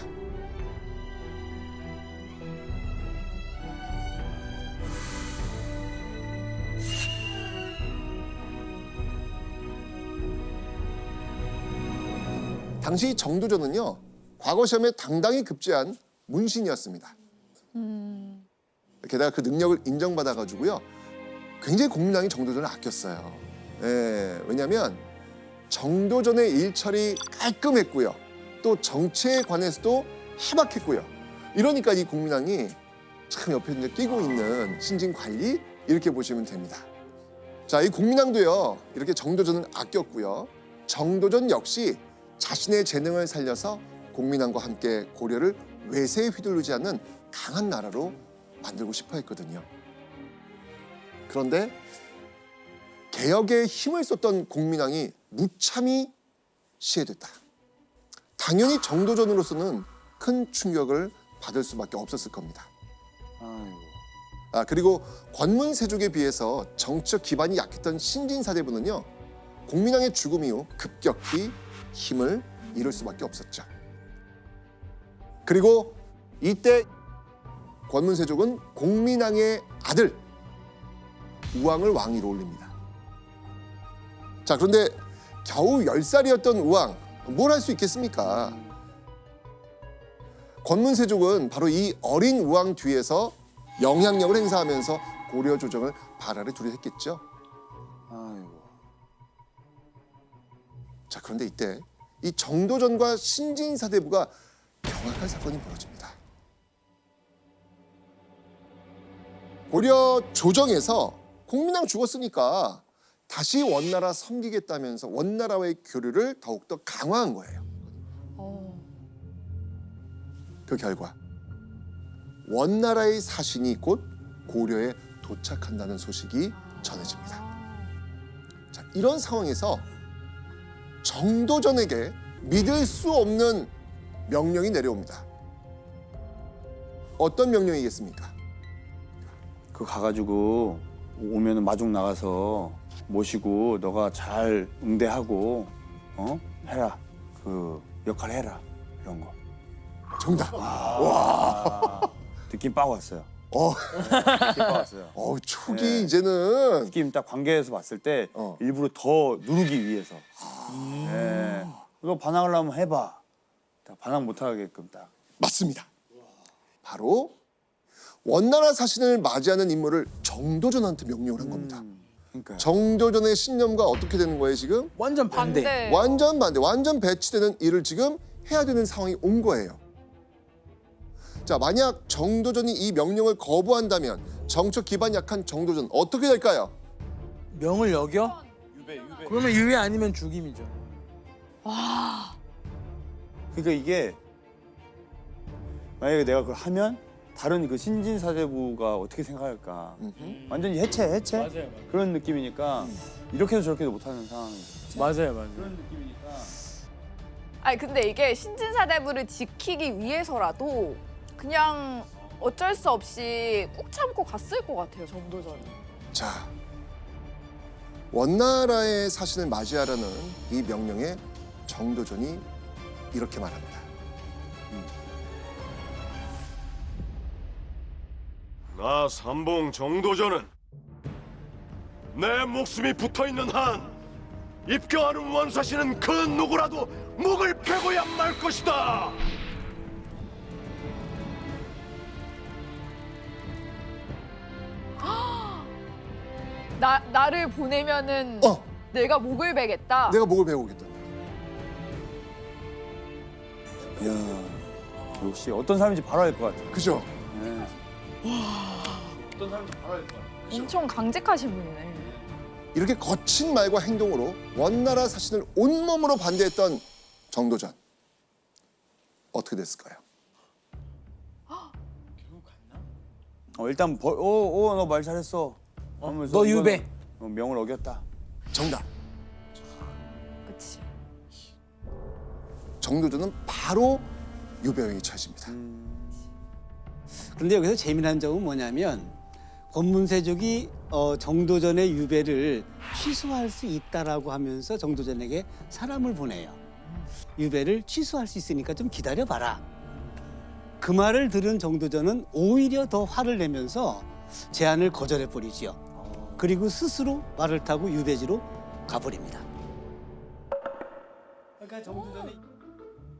당시 정두전은요, 과거 시험에 당당히 급제한 문신이었습니다. 게다가 그 능력을 인정받아가지고요. 굉장히 공민왕이 정도전을 아꼈어요. 예, 왜냐하면 정도전의 일처리 깔끔했고요. 또 정치에 관해서도 해박했고요. 이러니까 이 공민왕이 참 옆에 이제 끼고 있는 신진 관리 이렇게 보시면 됩니다. 자, 이 공민왕도요. 이렇게 정도전을 아꼈고요. 정도전 역시 자신의 재능을 살려서 공민왕과 함께 고려를 외세에 휘둘르지 않는 강한 나라로 만들고 싶어 했거든요. 그런데 개혁에 힘을 썼던 공민왕이 무참히 시해됐다. 당연히 정도전으로서는 큰 충격을 받을 수밖에 없었을 겁니다. 그리고 권문세족에 비해서 정치적 기반이 약했던 신진사대부는요. 공민왕의 죽음 이후 급격히 힘을 잃을 수밖에 없었죠. 그리고 이때 권문세족은 공민왕의 아들 우왕을 왕위로 올립니다. 자, 그런데 겨우 10살이었던 우왕 뭘 할 수 있겠습니까? 권문세족은 바로 이 어린 우왕 뒤에서 영향력을 행사하면서 고려 조정을 발아래 두려 했겠죠. 자, 그런데 이때 이 정도전과 신진사대부가 경악할 사건이 벌어집니다. 고려 조정에서 공민왕 죽었으니까 다시 원나라 섬기겠다면서 원나라와의 교류를 더욱더 강화한 거예요. 그 결과 원나라의 사신이 곧 고려에 도착한다는 소식이 전해집니다. 자, 이런 상황에서 정도전에게 믿을 수 없는 명령이 내려옵니다. 어떤 명령이겠습니까? 그 가가지고 오면은 마중 나가서 모시고 너가 잘 응대하고 해라. 그 역할 해라. 이런 거. 정답. 느낌 빠고 왔어요. 느낌 빠고 왔어요. 촉이 네. 이제는 느낌 딱 관계에서 봤을 때 일부러 더 누르기 위해서. 네. 너 반항을 하면 해봐. 딱 반항 못하게끔 딱. 맞습니다. 바로 원나라 사신을 맞이하는 인물을 정도전한테 명령을 한 겁니다. 그러니까요. 정도전의 신념과 어떻게 되는 거예요 지금? 완전 반대. 완전 반대, 완전 배치되는 일을 지금 해야 되는 상황이 온 거예요. 자, 만약 정도전이 이 명령을 거부한다면 정책 기반 약한 정도전 어떻게 될까요? 명을 여겨? 그러면 유배 아니면 죽임이죠. 그러니까 이게 만약에 내가 그걸 하면 다른 그 신진사대부가 어떻게 생각할까? 완전히 해체. 맞아요. 그런 느낌이니까 이렇게 해도 저렇게 도 못하는 상황이죠. 맞아요. 그런 느낌이니까. 아니 근데 이게 신진사대부를 지키기 위해서라도 그냥 어쩔 수 없이 꾹 참고 갔을 것 같아요, 정도전이. 자, 원나라의 사신을 맞이하라는 이 명령에 정도전이 이렇게 말합니다. 나 삼봉 정도전은 내 목숨이 붙어있는 한 입경하는 원사신은 그 누구라도 목을 베고야 말 것이다. 나를 보내면은 내가 목을 베겠다. 내가 목을 베고겠다. 이야, 역시 어떤 사람인지 바로 알 것 같아. 그죠? 네. 어떤 사람인지 바로 알 것 같아. 엄청 강직하신 분이네. 이렇게 거친 말과 행동으로 원나라 사신을 온몸으로 반대했던 정도전. 어떻게 됐을까요? 일단 너 말 잘했어. 하면서 너 유배. 명을 어겼다. 정답. 그치. 정도전은 바로 유배에 처해집니다. 그런데 여기서 재미난 점은 뭐냐면 권문세족이 정도전의 유배를 취소할 수 있다라고 하면서 정도전에게 사람을 보내요. 유배를 취소할 수 있으니까 좀 기다려봐라. 그 말을 들은 정도전은 오히려 더 화를 내면서 제안을 거절해버리지요. 그리고 스스로 말을 타고 유배지로 가버립니다. 그러니까 정도전이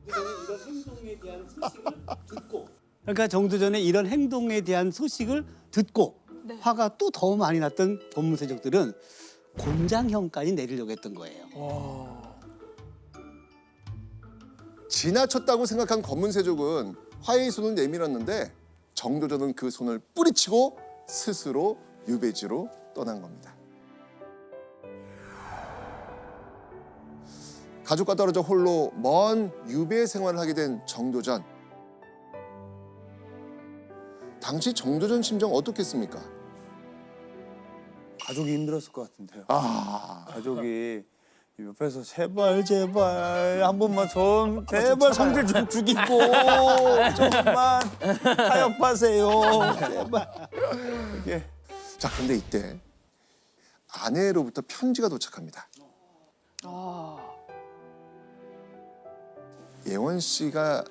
이런 행동에 대한 소식을 듣고 그러니까 정도전의 이런 행동에 대한 소식을 듣고 화가 또 더 많이 났던 권문세족들은 곤장형까지 내리려고 했던 거예요. 지나쳤다고 생각한 권문세족은 화해의 손을 내밀었는데 정도전은 그 손을 뿌리치고 스스로 유배지로 떠난 겁니다. 가족과 떨어져 홀로 먼 유배 생활을 하게 된 정도전. 당시 정도전 심정 어떻겠습니까? 가족이 힘들었을 것 같은데요. 아, 가족이 옆에서 제발 한 번만 좀 제발 성질 좀 죽이고 조금만 타협하세요. 제발. 이게 자, 그런데 이때 아내로부터 편지가 도착합니다. 예원 씨가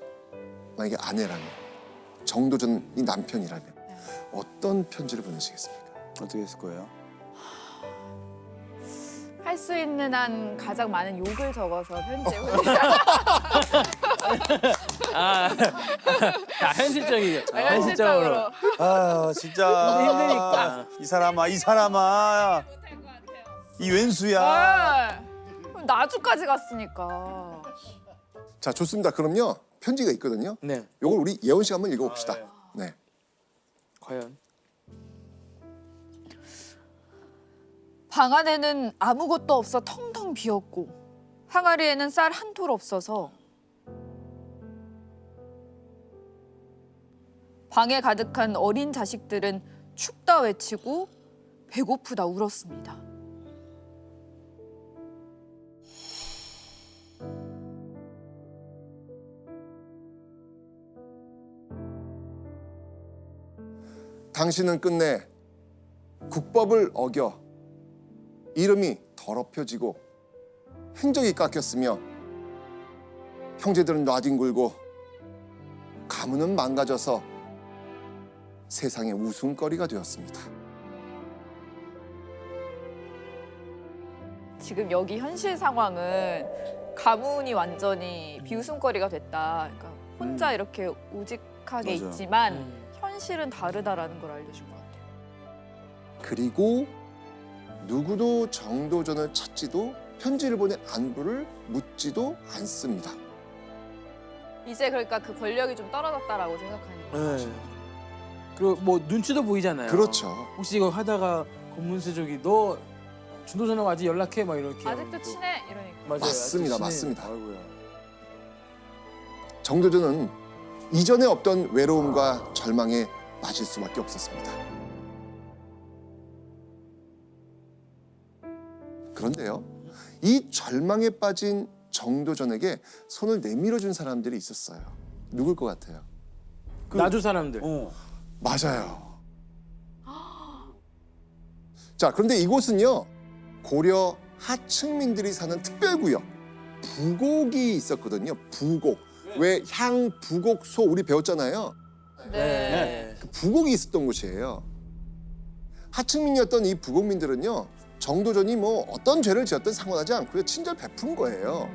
만약에 아내라면, 정도전이 남편이라면 어떤 편지를 보내시겠습니까? 어떻게 했을 거예요? 할 수 있는 한 가장 많은 욕을 적어서 편지에 현실적이죠. 현실적으로. 아 진짜 힘드니까. 이 사람아 이 왼수야. 나주까지 갔으니까. 자, 좋습니다. 그럼요, 편지가 있거든요. 네. 요걸 우리 예원 씨가 한번 읽어봅시다. 네. 과연. 방 안에는 아무것도 없어 텅텅 비었고 항아리에는 쌀 한 톨 없어서 방에 가득한 어린 자식들은 춥다 외치고 배고프다 울었습니다. 당신은 끝내 국법을 어겨 이름이 더럽혀지고 행적이 깎였으며 형제들은 놔뒹굴고 가문은 망가져서 세상의 웃음거리가 되었습니다. 지금 여기 현실 상황은 가문이 완전히 비웃음거리가 됐다. 그러니까 혼자 이렇게 우직하게 맞아. 있지만 현실은 다르다라는 걸 알려준 것 같아요. 그리고 누구도 정도전을 찾지도 편지를 보내 안부를 묻지도 않습니다. 이제 그러니까 그 권력이 좀 떨어졌다라고 생각하니까. 네. 그리고 뭐 눈치도 보이잖아요. 그렇죠. 혹시 이거 하다가 권문세족이 너 준도전하고 아직 연락해? 막 이렇게. 아직도 친해 이러니까. 맞아요. 맞습니다. 아직도 친해. 맞습니다. 아이고야. 정도전은 이전에 없던 외로움과 절망에 빠질 수밖에 없었습니다. 그런데요, 이 절망에 빠진 정도전에게 손을 내밀어준 사람들이 있었어요. 누굴 것 같아요? 나주 사람들. 맞아요. 자, 그런데 이곳은요, 고려 하층민들이 사는 특별구역, 부곡이 있었거든요. 부곡. 왜 향부곡소 우리 배웠잖아요. 네. 그 부곡이 있었던 곳이에요. 하층민이었던 이 부곡민들은요, 정도전이 뭐 어떤 죄를 지었든 상관하지 않고요, 친절 베푼 거예요.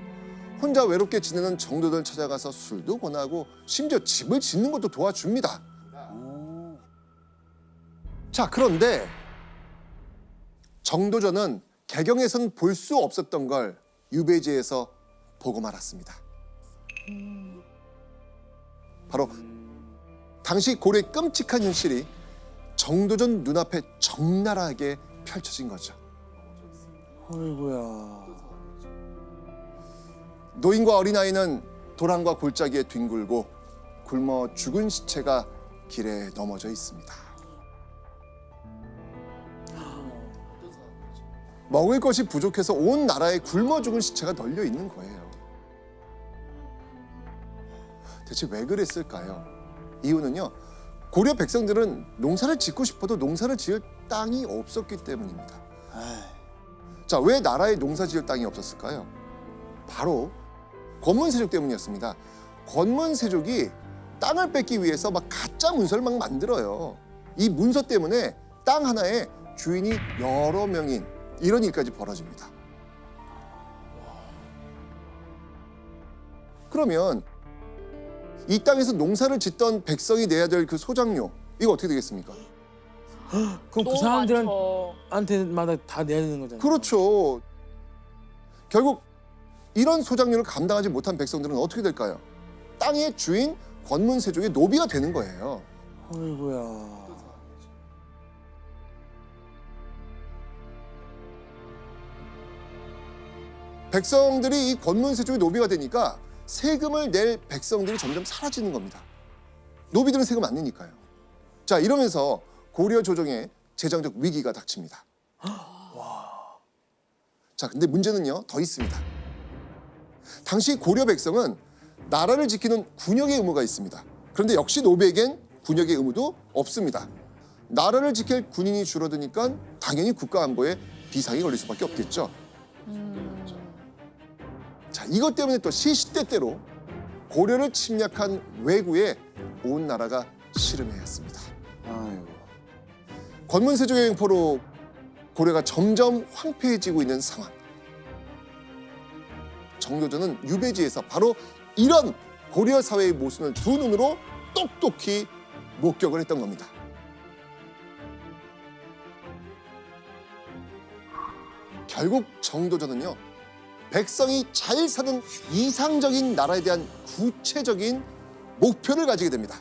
혼자 외롭게 지내는 정도전을 찾아가서 술도 권하고 심지어 집을 짓는 것도 도와줍니다. 자, 그런데 정도전은 개경에선 볼 수 없었던 걸 유배지에서 보고 말았습니다. 바로 당시 고려의 끔찍한 현실이 정도전 눈앞에 적나라하게 펼쳐진 거죠. 아이고야. 노인과 어린아이는 도랑과 골짜기에 뒹굴고 굶어 죽은 시체가 길에 넘어져 있습니다. 먹을 것이 부족해서 온 나라에 굶어 죽은 시체가 널려 있는 거예요. 대체 왜 그랬을까요? 이유는요, 고려 백성들은 농사를 짓고 싶어도 농사를 지을 땅이 없었기 때문입니다. 자, 왜 나라에 농사 지을 땅이 없었을까요? 바로 권문세족 때문이었습니다. 권문세족이 땅을 뺏기 위해서 막 가짜 문서를 막 만들어요. 이 문서 때문에 땅 하나에 주인이 여러 명인 이런 일까지 벌어집니다. 그러면 이 땅에서 농사를 짓던 백성이 내야 될 그 소장료 이거 어떻게 되겠습니까? 그럼 그 너무 사람들한테마다 다 내야 되는 거잖아요. 그렇죠. 결국 이런 소장료를 감당하지 못한 백성들은 어떻게 될까요? 땅의 주인 권문세족의 노비가 되는 거예요. 어이구야. 백성들이 이 권문세족의 노비가 되니까 세금을 낼 백성들이 점점 사라지는 겁니다. 노비들은 세금 안 내니까요. 자, 이러면서 고려 조정에 재정적 위기가 닥칩니다. 자, 근데 문제는요, 더 있습니다. 당시 고려 백성은 나라를 지키는 군역의 의무가 있습니다. 그런데 역시 노비에겐 군역의 의무도 없습니다. 나라를 지킬 군인이 줄어드니까 당연히 국가 안보에 비상이 걸릴 수밖에 없겠죠. 자, 이것 때문에 또 시시때때로 고려를 침략한 왜구에 온 나라가 시름해왔습니다. 아이고. 권문세족의 횡포로 고려가 점점 황폐해지고 있는 상황. 정도전은 유배지에서 바로 이런 고려 사회의 모순을 두 눈으로 똑똑히 목격을 했던 겁니다. 결국 정도전은요, 백성이 잘 사는 이상적인 나라에 대한 구체적인 목표를 가지게 됩니다.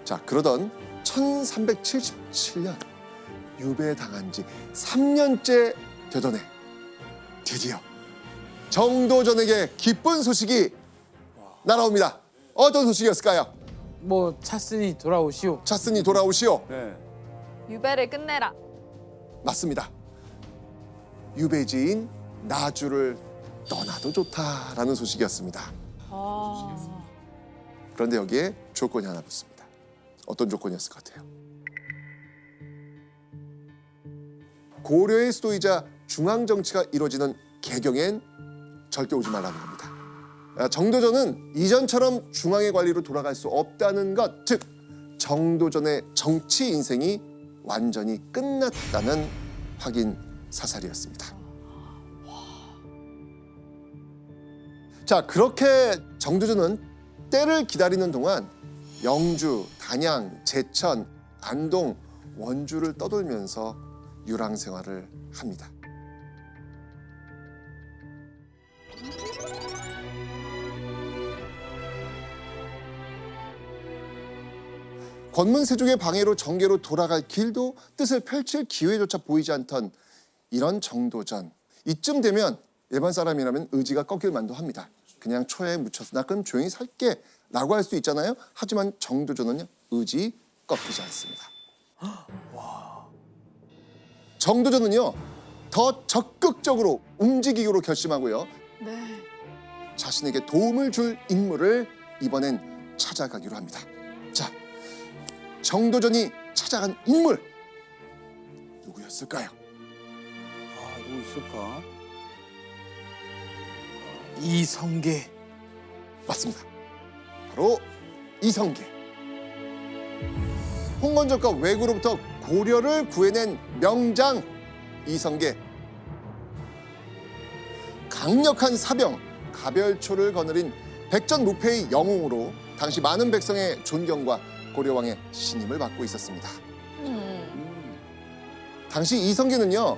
자, 그러던 1377년 유배당한 지 3년째 되던 해 드디어 정도전에게 기쁜 소식이 날아옵니다. 어떤 소식이었을까요? 뭐 찼으니 돌아오시오. 찼으니 돌아오시오. 네. 유배를 끝내라. 맞습니다. 유배지인 나주를 떠나도 좋다라는 소식이었습니다. 아, 그런데 여기에 조건이 하나 붙습니다. 어떤 조건이었을 것 같아요? 고려의 수도이자 중앙 정치가 이루어지는 개경엔 절대 오지 말라는 겁니다. 정도전은 이전처럼 중앙의 관리로 돌아갈 수 없다는 것, 즉 정도전의 정치 인생이 완전히 끝났다는 확인 사살이었습니다. 자, 그렇게 정도전은 때를 기다리는 동안 영주, 단양, 제천, 안동, 원주를 떠돌면서 유랑 생활을 합니다. 권문세족의 방해로 정계로 돌아갈 길도 뜻을 펼칠 기회조차 보이지 않던 이런 정도전. 이쯤 되면 일반 사람이라면 의지가 꺾일 만도 합니다. 그냥 초에 묻혀서 나 그럼 조용히 살게 라고 할 수 있잖아요. 하지만 정도전은요, 의지 꺾이지 않습니다. 정도전은요, 더 적극적으로 움직이기로 결심하고요. 네. 자신에게 도움을 줄 인물을 이번엔 찾아가기로 합니다. 자, 정도전이 찾아간 인물 누구였을까요? 아, 누구 있을까? 이성계. 맞습니다. 바로 이성계. 홍건적과 왜구로부터 고려를 구해낸 명장 이성계. 강력한 사병, 가별초를 거느린 백전무패의 영웅으로 당시 많은 백성의 존경과 고려왕의 신임을 받고 있었습니다. 당시 이성계는요,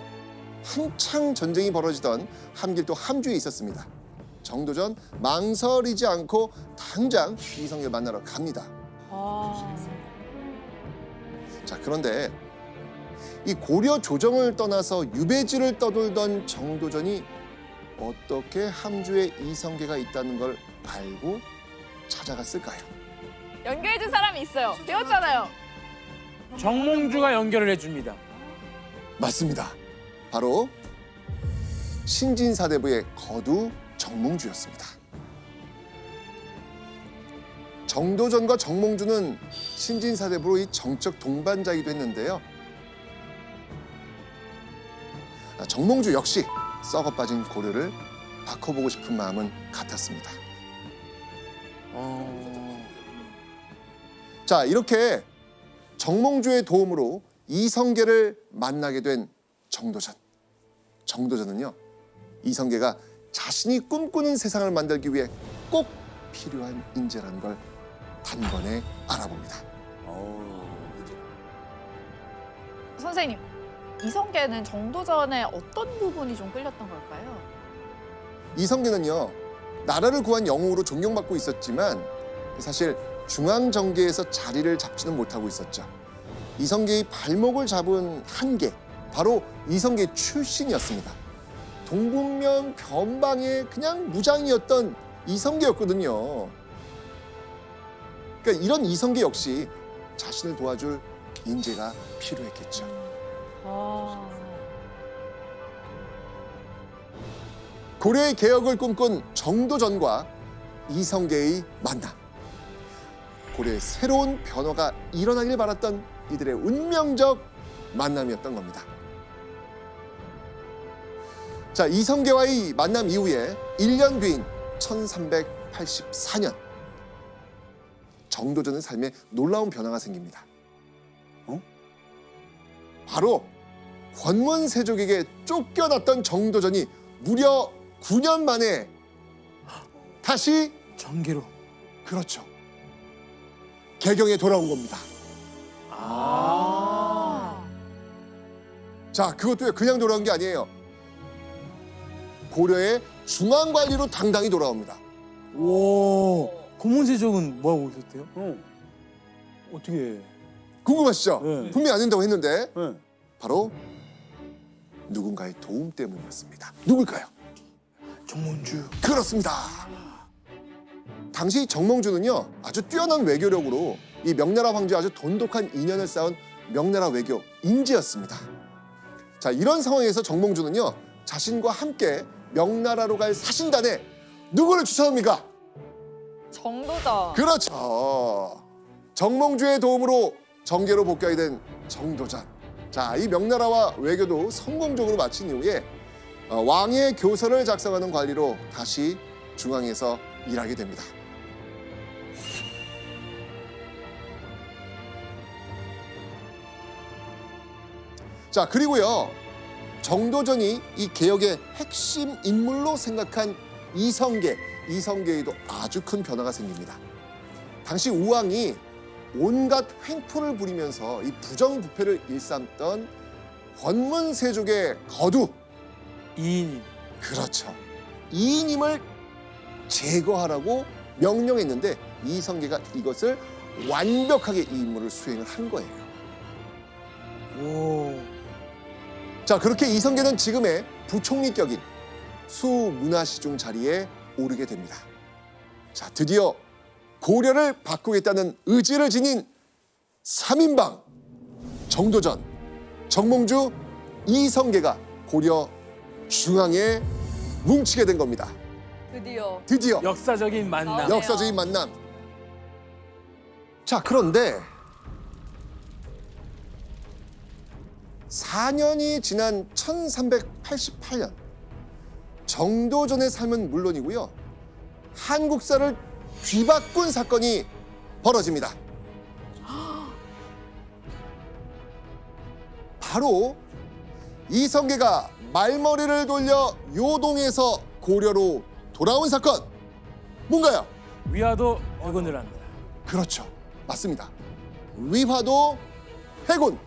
한창 전쟁이 벌어지던 함길도 함주에 있었습니다. 정도전 망설이지 않고 당장 이성계를 만나러 갑니다. 아, 자, 그런데 이 고려 조정을 떠나서 유배지를 떠돌던 정도전이 어떻게 함주에 이성계가 있다는 걸 알고 찾아갔을까요? 연결해준 사람이 있어요. 배웠잖아요. 정몽주가 연결을 해줍니다. 맞습니다. 바로 신진사대부의 거두 정몽주였습니다. 정도전과 정몽주는 신진사대부의 정적 동반자이기도 했는데요. 정몽주 역시 썩어빠진 고려를 바꿔보고 싶은 마음은 같았습니다. 자, 이렇게 정몽주의 도움으로 이성계를 만나게 된 정도전. 정도전은요, 이성계가 자신이 꿈꾸는 세상을 만들기 위해 꼭 필요한 인재라는 걸 단번에 알아봅니다. 선생님, 이성계는 정도전의 어떤 부분이 좀 끌렸던 걸까요? 이성계는요, 나라를 구한 영웅으로 존경받고 있었지만 사실 중앙정계에서 자리를 잡지는 못하고 있었죠. 이성계의 발목을 잡은 한계, 바로 이성계 출신이었습니다. 동북면 변방의 그냥 무장이었던 이성계였거든요. 그러니까 이런 이성계 역시 자신을 도와줄 인재가 필요했겠죠. 고려의 개혁을 꿈꾼 정도전과 이성계의 만남. 고려의 새로운 변화가 일어나길 바랐던 이들의 운명적 만남이었던 겁니다. 자, 이성계와의 만남 이후에 1년 뒤인 1384년 정도전의 삶에 놀라운 변화가 생깁니다. 바로 권문세족에게 쫓겨났던 정도전이 무려 9년 만에 다시 정계로. 그렇죠. 개경에 돌아온 겁니다. 자, 그것도 그냥 돌아온 게 아니에요. 고려의 중앙관리로 당당히 돌아옵니다. 오, 고문세족은 뭐 하고 있었대요? 어떻게? 궁금하시죠? 네. 분명히 안 된다고 했는데 네. 바로 누군가의 도움 때문이었습니다. 누굴까요? 정몽주. 그렇습니다. 당시 정몽주는요, 아주 뛰어난 외교력으로 이 명나라 황제와 아주 돈독한 인연을 쌓은 명나라 외교 인재였습니다. 자, 이런 상황에서 정몽주는요, 자신과 함께 명나라로 갈 사신단에 누구를 추천합니까? 정도전. 그렇죠. 정몽주의 도움으로 정계로 복귀하게 된 정도전. 자, 이 명나라와 외교도 성공적으로 마친 이후에 왕의 교서를 작성하는 관리로 다시 중앙에서 일하게 됩니다. 자, 그리고요, 정도전이 이 개혁의 핵심 인물로 생각한 이성계에도 아주 큰 변화가 생깁니다. 당시 우왕이 온갖 횡포를 부리면서 이 부정부패를 일삼던 권문세족의 거두 이인임. 그렇죠. 이인임을 제거하라고 명령했는데 이성계가 이것을 완벽하게 이 임무를 수행을 한 거예요. 오. 자, 그렇게 이성계는 지금의 부총리격인 수문화시중 자리에 오르게 됩니다. 자, 드디어 고려를 바꾸겠다는 의지를 지닌 3인방 정도전, 정몽주, 이성계가 고려 중앙에 뭉치게 된 겁니다. 드디어 역사적인 만남. 나오네요. 역사적인 만남. 자, 그런데 4년이 지난 1388년 정도전의 삶은 물론이고요, 한국사를 뒤바꾼 사건이 벌어집니다. 바로 이성계가 말머리를 돌려 요동에서 고려로 돌아온 사건. 뭔가요? 위화도 회군을 합니다. 그렇죠. 맞습니다. 위화도 회군.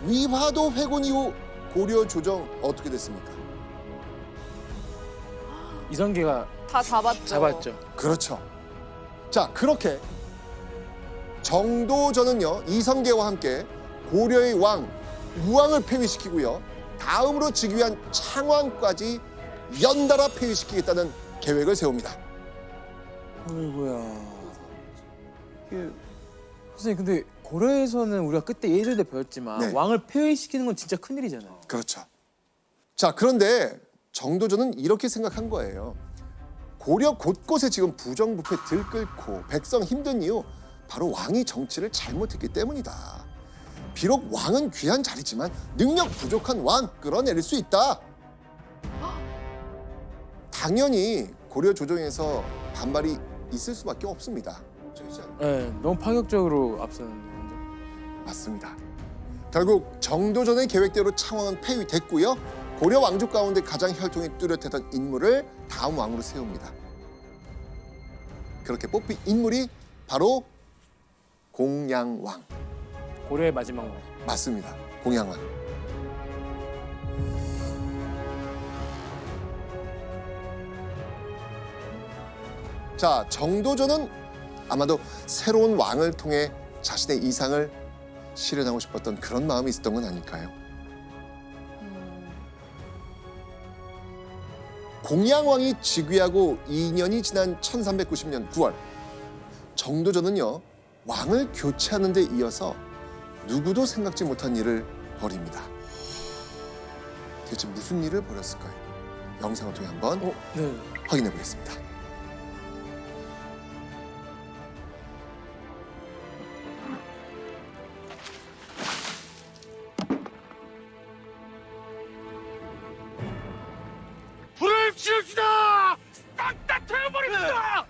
위화도 회군 이후 고려 조정 어떻게 됐습니까? 이성계가 다 잡았죠. 잡았죠. 그렇죠. 자, 그렇게 정도전은요, 이성계와 함께 고려의 왕 우왕을 폐위시키고요, 다음으로 즉위한 창왕까지 연달아 폐위시키겠다는 계획을 세웁니다. 아이고야. 선생님, 근데 고려에서는 우리가 그때 예술 때 배웠지만 네. 왕을 폐위시키는 건 진짜 큰일이잖아요. 그렇죠. 자, 그런데 정도전은 이렇게 생각한 거예요. 고려 곳곳에 지금 부정부패 들끓고 백성 힘든 이유, 바로 왕이 정치를 잘못했기 때문이다. 비록 왕은 귀한 자리지만 능력 부족한 왕 끌어내릴 수 있다. 당연히 고려 조정에서 반발이 있을 수밖에 없습니다. 네, 너무 파격적으로 앞서는데. 맞습니다. 결국 정도전의 계획대로 창왕은 폐위됐고요. 고려 왕족 가운데 가장 혈통이 뚜렷했던 인물을 다음 왕으로 세웁니다. 그렇게 뽑힌 인물이 바로 공양왕. 고려의 마지막 왕. 맞습니다. 공양왕. 자, 정도전은 아마도 새로운 왕을 통해 자신의 이상을 실현하고 싶었던 그런 마음이 있었던 건 아닐까요? 공양왕이 즉위하고 2년이 지난 1390년 9월 정도전은요 왕을 교체하는 데 이어서 누구도 생각지 못한 일을 벌입니다. 대체 무슨 일을 벌였을까요? 영상을 통해 한번 네. 확인해 보겠습니다. 불을 지읍시다! 딱딱 태워버립니다!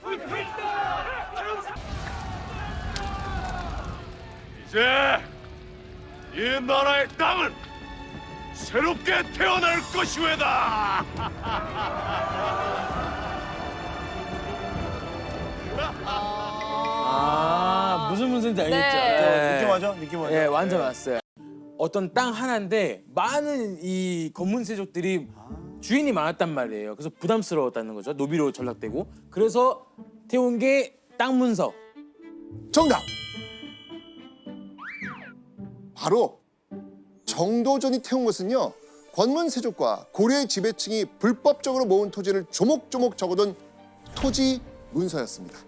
이제 이 나라의 땅은 새롭게 태어날 것이외다! 무슨 문제인지 알겠죠? 네. 느낌 와죠? 느낌 와죠? 예, 완전 왔어요. 어떤 땅 하나인데 많은 이 검문세족들이 주인이 많았단 말이에요. 그래서 부담스러웠다는 거죠. 노비로 전락되고. 그래서 태운 게 땅 문서. 정답! 바로 정도전이 태운 것은요. 권문세족과 고려의 지배층이 불법적으로 모은 토지를 조목조목 적어둔 토지 문서였습니다.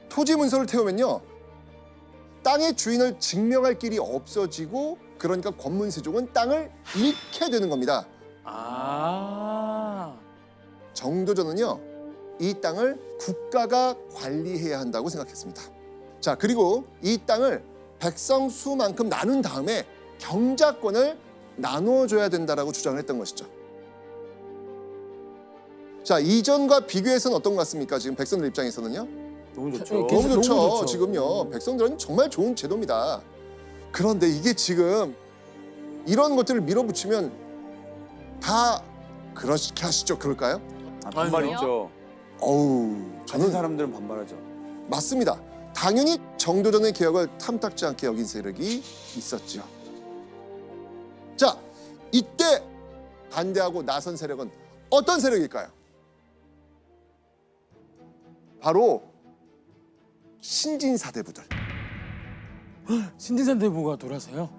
토지 문서를 태우면요. 땅의 주인을 증명할 길이 없어지고 그러니까 권문세족은 땅을 잃게 되는 겁니다. 정도전은요. 이 땅을 국가가 관리해야 한다고 생각했습니다. 자, 그리고 이 땅을 백성 수만큼 나눈 다음에 경작권을 나누어줘야 된다라고 주장을 했던 것이죠. 자, 이전과 비교해서는 어떤 것 같습니까? 지금 백성들 입장에서는요. 너무 좋죠. 네, 너무 좋죠. 너무 좋죠. 지금요. 백성들은 정말 좋은 제도입니다. 그런데 이게 지금 이런 것들을 밀어붙이면 다 그렇게 하시죠. 그럴까요? 반발 있죠. 어우, 가진 저는 사람들은 반발하죠. 맞습니다. 당연히 정도전의 개혁을 탐탁지 않게 여긴 세력이 있었죠. 자, 이때 반대하고 나선 세력은 어떤 세력일까요? 바로 신진사대부들. 신진사대부가 돌아서요?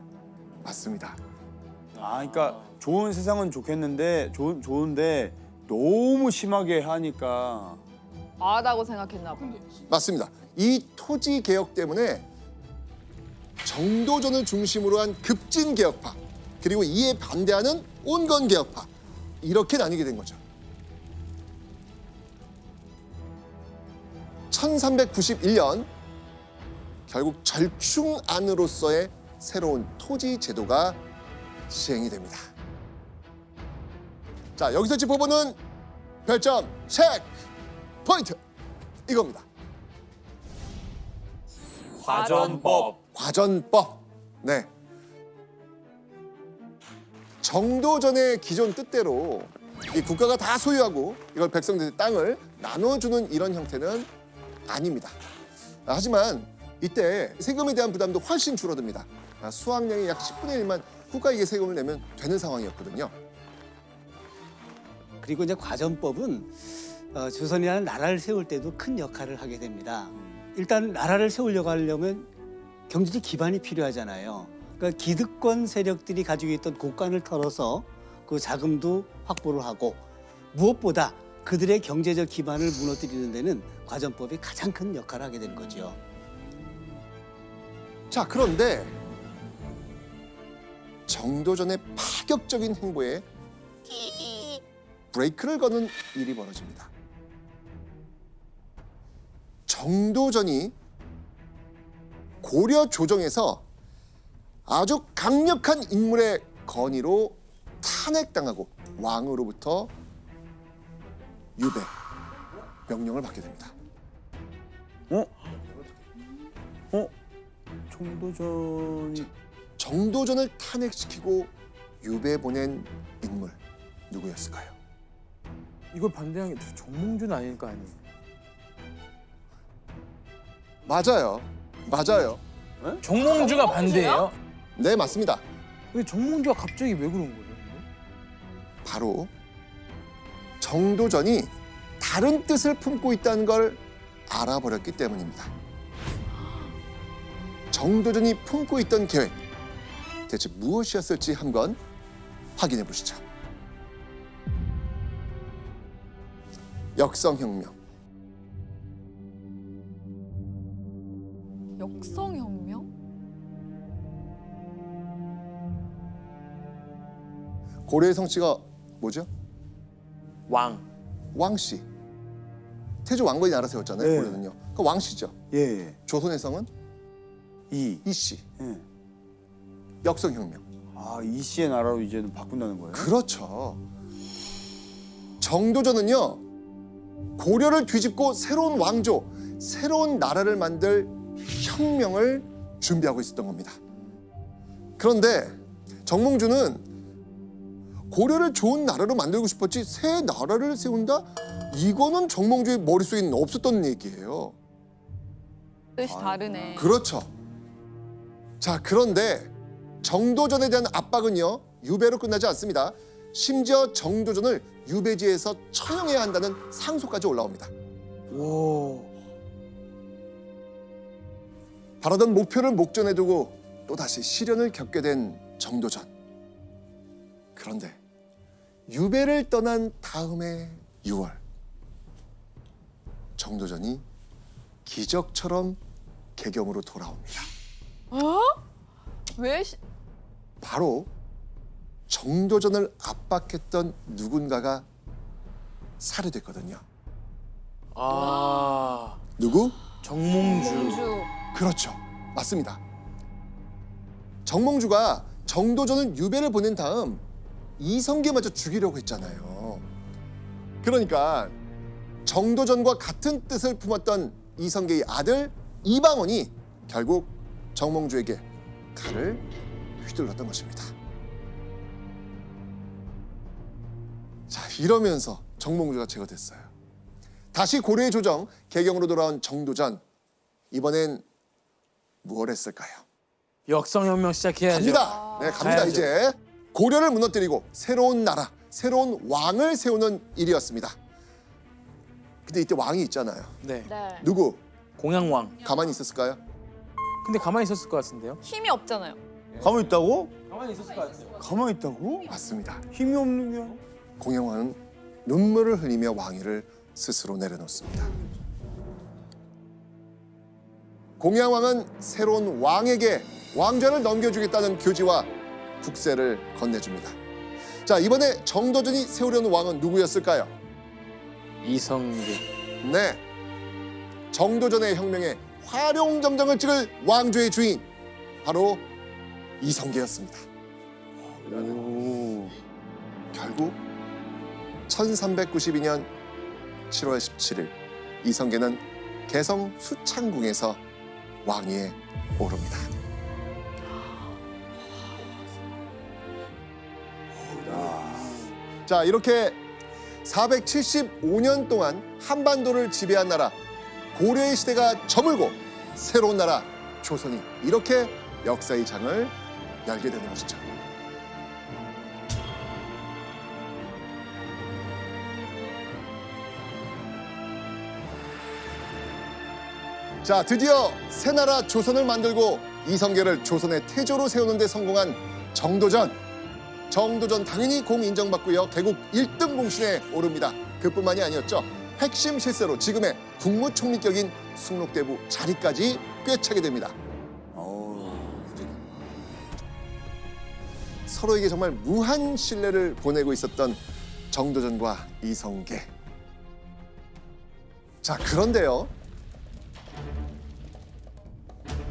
맞습니다. 그러니까 좋은 세상은 좋겠는데 좋은데 너무 심하게 하니까 과하다고 생각했나 봐. 맞습니다. 이 토지 개혁 때문에 정도전을 중심으로 한 급진 개혁파 그리고 이에 반대하는 온건 개혁파 이렇게 나뉘게 된 거죠. 1391년 결국 절충안으로서의 새로운 토지 제도가 시행이 됩니다. 자, 여기서 짚어보는 별점 체크 포인트 이겁니다. 과전법. 네. 정도전의 기존 뜻대로 이 국가가 다 소유하고 이걸 백성들의 땅을 나눠주는 이런 형태는 아닙니다. 하지만 이때 세금에 대한 부담도 훨씬 줄어듭니다. 수확량의 약 10분의 1만 국가에게 세금을 내면 되는 상황이었거든요. 그리고 이제 과전법은 조선이라는 나라를 세울 때도 큰 역할을 하게 됩니다. 일단 나라를 세우려고 하려면 경제적 기반이 필요하잖아요. 그러니까 기득권 세력들이 가지고 있던 곳간을 털어서 그 자금도 확보를 하고 무엇보다 그들의 경제적 기반을 무너뜨리는 데는 과전법이 가장 큰 역할을 하게 된 거죠. 자, 그런데 정도전의 파격적인 행보에 브레이크를 거는 일이 벌어집니다. 정도전이 고려 조정에서 아주 강력한 인물의 건의로 탄핵당하고 왕으로부터 유배, 명령을 받게 됩니다. 정도전이 정도전을 탄핵시키고 유배 보낸 인물 누구였을까요? 이걸 반대한 게 정몽준 아닐까 아니에요? 맞아요. 맞아요. 정몽주가 반대예요? 네, 맞습니다. 왜 정몽주가 갑자기 왜 그런 거죠? 바로 정도전이 다른 뜻을 품고 있다는 걸 알아버렸기 때문입니다. 정도전이 품고 있던 계획, 대체 무엇이었을지 한번 확인해 보시죠. 역성혁명. 역성혁명? 고려의 성씨가 뭐죠? 왕. 왕씨. 태조 왕건이 나라 세웠잖아요. 네. 고려는요. 그 왕씨죠. 예. 조선의 성은 이. 이씨. 예. 역성혁명. 아, 이 씨의 나라로 이제는 바꾼다는 거예요? 그렇죠. 정도전은요, 고려를 뒤집고 새로운 왕조, 새로운 나라를 만들 혁명을 준비하고 있었던 겁니다. 그런데 정몽주는 고려를 좋은 나라로 만들고 싶었지 새 나라를 세운다? 이거는 정몽주의 머릿속에는 없었던 얘기예요. 뜻이 다르네. 그렇죠. 자, 그런데 정도전에 대한 압박은요, 유배로 끝나지 않습니다. 심지어 정도전을 유배지에서 처형해야 한다는 상소까지 올라옵니다. 오. 바라던 목표를 목전에 두고 또다시 시련을 겪게 된 정도전. 그런데 유배를 떠난 다음해 6월, 정도전이 기적처럼 개경으로 돌아옵니다. 왜? 바로 정도전을 압박했던 누군가가 살해됐거든요. 아, 누구? 정몽주. 그렇죠. 맞습니다. 정몽주가 정도전을 유배를 보낸 다음 이성계마저 죽이려고 했잖아요. 그러니까 정도전과 같은 뜻을 품었던 이성계의 아들 이방원이 결국 정몽주에게 칼을 휘둘렀던 것입니다. 자, 이러면서 정몽주가 제거됐어요. 다시 고려의 조정, 개경으로 돌아온 정도전. 이번엔 무엇 했을까요? 역성혁명 시작해야죠. 갑니다. 네, 갑니다. 가야죠. 이제 고려를 무너뜨리고 새로운 나라, 새로운 왕을 세우는 일이었습니다. 근데 이때 왕이 있잖아요. 네. 네. 누구? 공양왕. 가만히 있었을까요? 근데 가만히 있었을 것 같은데요? 힘이 없잖아요. 가만히 있다고? 가만히 있었을 것 같아요. 가만히 있다고? 맞습니다. 힘이 없느냐? 공양왕은 눈물을 흘리며 왕위를 스스로 내려놓습니다. 공양왕은 새로운 왕에게 왕좌를 넘겨주겠다는 교지와 국세를 건네줍니다. 자, 이번에 정도전이 세우려는 왕은 누구였을까요? 이성계. 네, 정도전의 혁명에 화룡점정을 찍을 왕조의 주인, 바로 이성계였습니다. 오. 결국 1392년 7월 17일 이성계는 개성 수창궁에서 왕위에 오릅니다. 자, 이렇게 475년 동안 한반도를 지배한 나라 고려의 시대가 저물고 새로운 나라 조선이 이렇게 역사의 장을 열게 되는 것이죠. 자, 드디어 새 나라 조선을 만들고 이성계를 조선의 태조로 세우는 데 성공한 정도전. 정도전 당연히 공 인정받고요. 개국 1등 공신에 오릅니다. 그뿐만이 아니었죠. 핵심 실세로 지금의 국무총리격인 숭록대부 자리까지 꿰차게 됩니다. 서로에게 정말 무한 신뢰를 보내고 있었던 정도전과 이성계. 자, 그런데요.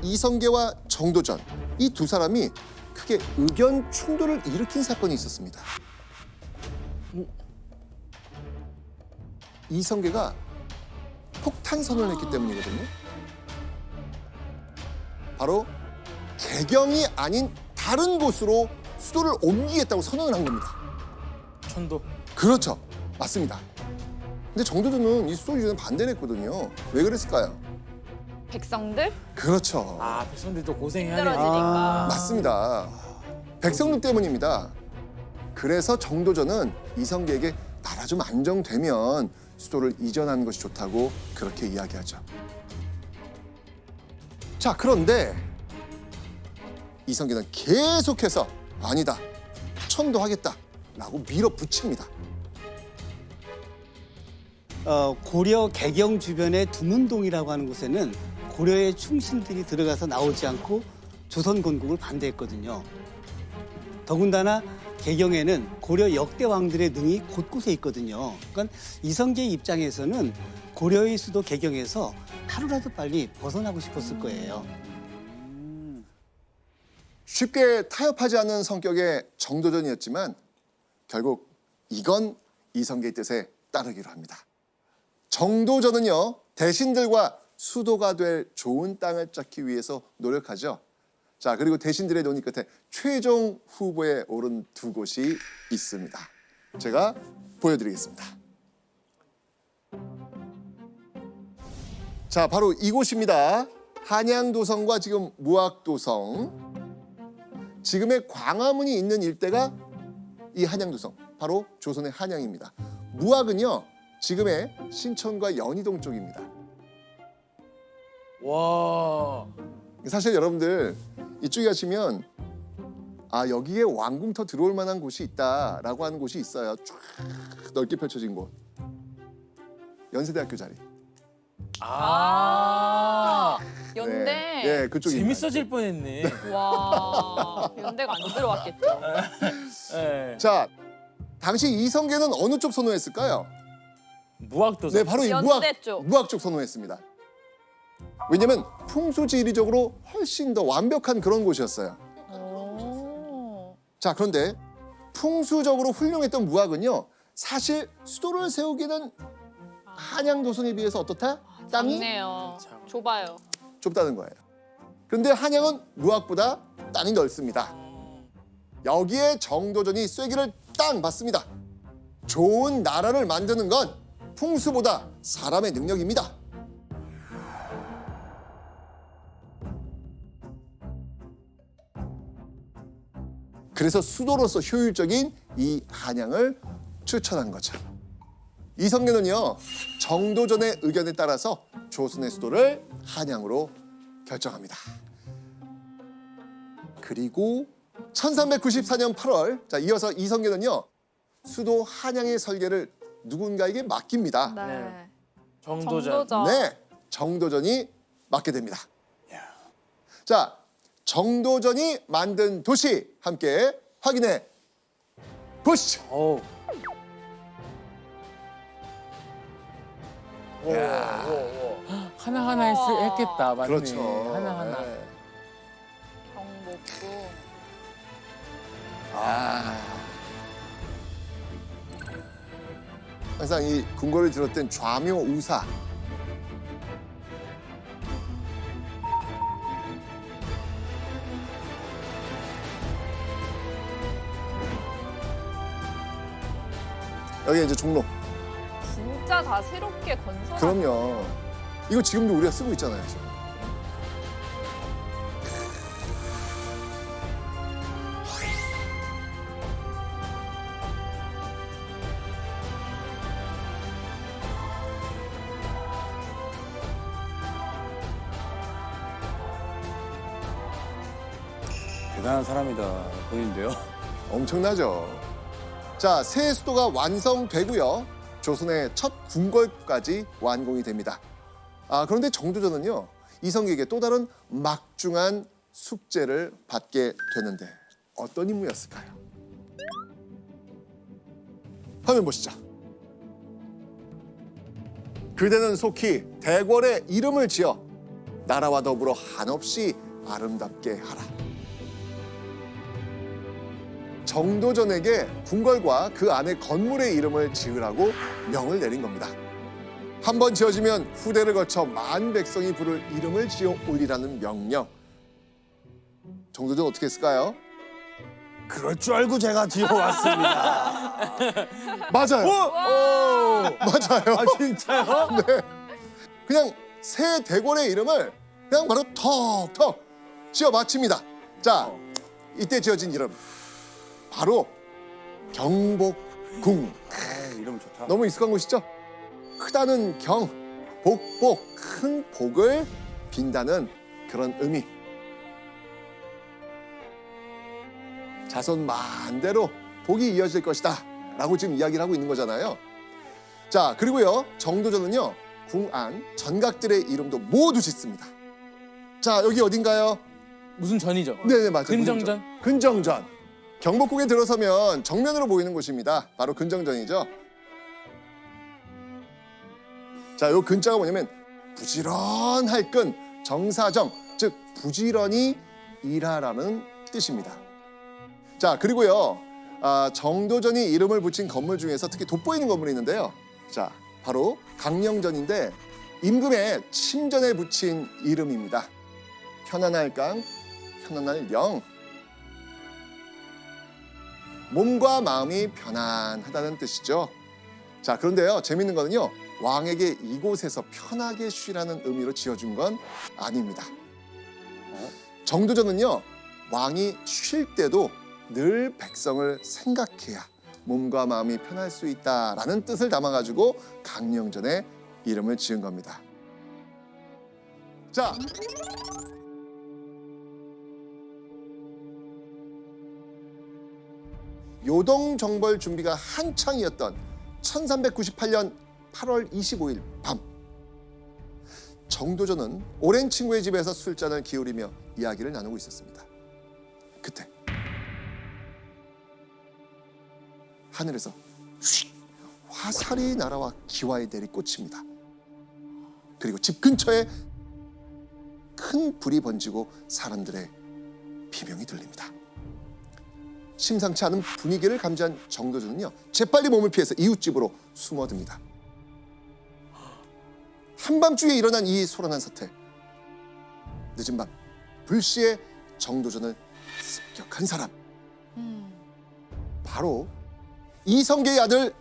이성계와 정도전, 이 두 사람이 크게 의견 충돌을 일으킨 사건이 있었습니다. 이성계가 폭탄 선언을 했기 때문이거든요. 바로 개경이 아닌 다른 곳으로 수도를 옮기겠다고 선언을 한 겁니다. 천도. 그렇죠. 맞습니다. 근데 정도전은 이 수도 유지는 반대를 했거든요. 왜 그랬을까요? 백성들 그렇죠. 아, 백성들도 고생해야 힘들어지니까. 맞습니다. 백성들 때문입니다. 그래서 정도전은 이성계에게 나라 좀 안정되면 수도를 이전하는 것이 좋다고 그렇게 이야기하죠. 자, 그런데 이성계는 계속해서 아니다, 천도하겠다라고 밀어붙입니다. 고려 개경 주변의 두문동이라고 하는 곳에는 고려의 충신들이 들어가서 나오지 않고 조선 건국을 반대했거든요. 더군다나 개경에는 고려 역대 왕들의 능이 곳곳에 있거든요. 그러니까 이성계 입장에서는 고려의 수도 개경에서 하루라도 빨리 벗어나고 싶었을 거예요. 쉽게 타협하지 않는 성격의 정도전이었지만 결국 이건 이성계의 뜻에 따르기로 합니다. 정도전은요, 대신들과 수도가 될 좋은 땅을 찾기 위해서 노력하죠. 자, 그리고 대신들의 논의 끝에 최종 후보에 오른 두 곳이 있습니다. 제가 보여드리겠습니다. 자, 바로 이곳입니다. 한양도성과 지금 무학도성. 지금의 광화문이 있는 일대가 이 한양도성, 바로 조선의 한양입니다. 무학은요, 지금의 신천과 연희동 쪽입니다. 와. 사실 여러분들 이쪽에 가시면 아, 여기에 왕궁터 들어올 만한 곳이 있다라고 하는 곳이 있어요. 쫙 넓게 펼쳐진 곳. 연세대학교 자리. 아. 연대. 네, 네, 그쪽이. 재밌어질 뻔했네. 와, 연대가 안 들어왔겠죠. 네. 자, 당시 이성계는 어느 쪽 선호했을까요? 무학도성. 네, 바로 이 연대 쪽. 무학 쪽 선호했습니다. 왜냐면 풍수지리적으로 훨씬 더 완벽한 그런 곳이었어요. 오. 자, 그런데 풍수적으로 훌륭했던 무학은요, 사실 수도를 세우기는 한양도성에 비해서 어떻다? 땅이 작네요. 좁아요. 좁다는 거예요. 그런데 한양은 무학보다 땅이 넓습니다. 여기에 정도전이 쐐기를 땅 받습니다. 좋은 나라를 만드는 건 풍수보다 사람의 능력입니다. 그래서 수도로서 효율적인 이 한양을 추천한 거죠. 이성계는요, 정도전의 의견에 따라서 조선의 수도를 한양으로 결정합니다. 그리고 1394년 8월, 자, 이어서 이성계는요, 수도 한양의 설계를 누군가에게 맡깁니다. 네. 정도전. 네, 정도전이 맡게 됩니다. 자, 정도전이 만든 도시 함께 확인해 보시죠. 어우. 하나하나 했겠다. 맞네. 그렇죠. 하나하나. 네. 경복궁. 항상 이 궁궐을 들었던 좌묘 우사. 여기 이제 종로. 진짜 다 새롭게 건설한. 그럼요. 이거 지금도 우리가 쓰고 있잖아요. 지금. 대단한 사람이다 보이는데요. 엄청나죠. 자, 새 수도가 완성되고요. 조선의 첫 궁궐까지 완공이 됩니다. 그런데 정도전은요, 이성계에게 또 다른 막중한 숙제를 받게 되는데 어떤 임무였을까요? 화면 보시죠. 그대는 속히 대궐의 이름을 지어 나라와 더불어 한없이 아름답게 하라. 정도전에게 궁궐과 그 안에 건물의 이름을 지으라고 명을 내린 겁니다. 한 번 지어지면 후대를 거쳐 만 백성이 부를 이름을 지어 올리라는 명령. 정도전 어떻게 했을까요? 그럴 줄 알고 제가 지어왔습니다. 맞아요. 맞아요. 아 진짜요? 네. 그냥 새 대궐의 이름을 그냥 바로 턱턱 지어 마칩니다. 자, 이때 지어진 이름 바로 경복궁. 아, 이름 좋다. 너무 익숙한 곳이죠? 크다는 경, 복복, 큰 복을 빈다는 그런 의미. 자손 만대로 복이 이어질 것이다 라고 지금 이야기를 하고 있는 거잖아요. 자, 그리고요, 정도전은요, 궁 안 전각들의 이름도 모두 짓습니다. 자, 여기 어딘가요? 무슨 전이죠? 네네, 맞아요. 근정전? 근정전. 경복궁에 들어서면 정면으로 보이는 곳입니다. 바로 근정전이죠. 자, 요 근자가 뭐냐면 부지런할 근, 정사정, 즉 부지런히 일하라는 뜻입니다. 자, 그리고요, 정도전이 이름을 붙인 건물 중에서 특히 돋보이는 건물이 있는데요. 자, 바로 강령전인데 임금의 침전에 붙인 이름입니다. 편안할 강, 편안할 영. 몸과 마음이 편안하다는 뜻이죠. 자, 그런데요, 재밌는 거는요, 왕에게 이곳에서 편하게 쉬라는 의미로 지어준 건 아닙니다. 정도전은요, 왕이 쉴 때도 늘 백성을 생각해야 몸과 마음이 편할 수 있다라는 뜻을 담아가지고 강령전의 이름을 지은 겁니다. 자, 요동정벌 준비가 한창이었던 1398년 8월 25일 밤, 정도전은 오랜 친구의 집에서 술잔을 기울이며 이야기를 나누고 있었습니다. 그때 하늘에서 휙 화살이 날아와 기와에 내리꽂힙니다. 그리고 집 근처에 큰 불이 번지고 사람들의 비명이 들립니다. 심상치 않은 분위기를 감지한 정도전은요, 재빨리 몸을 피해서 이웃집으로 숨어듭니다. 한밤중에 일어난 이 소란한 사태. 늦은 밤 불시에 정도전을 습격한 사람, 바로 이성계의 아들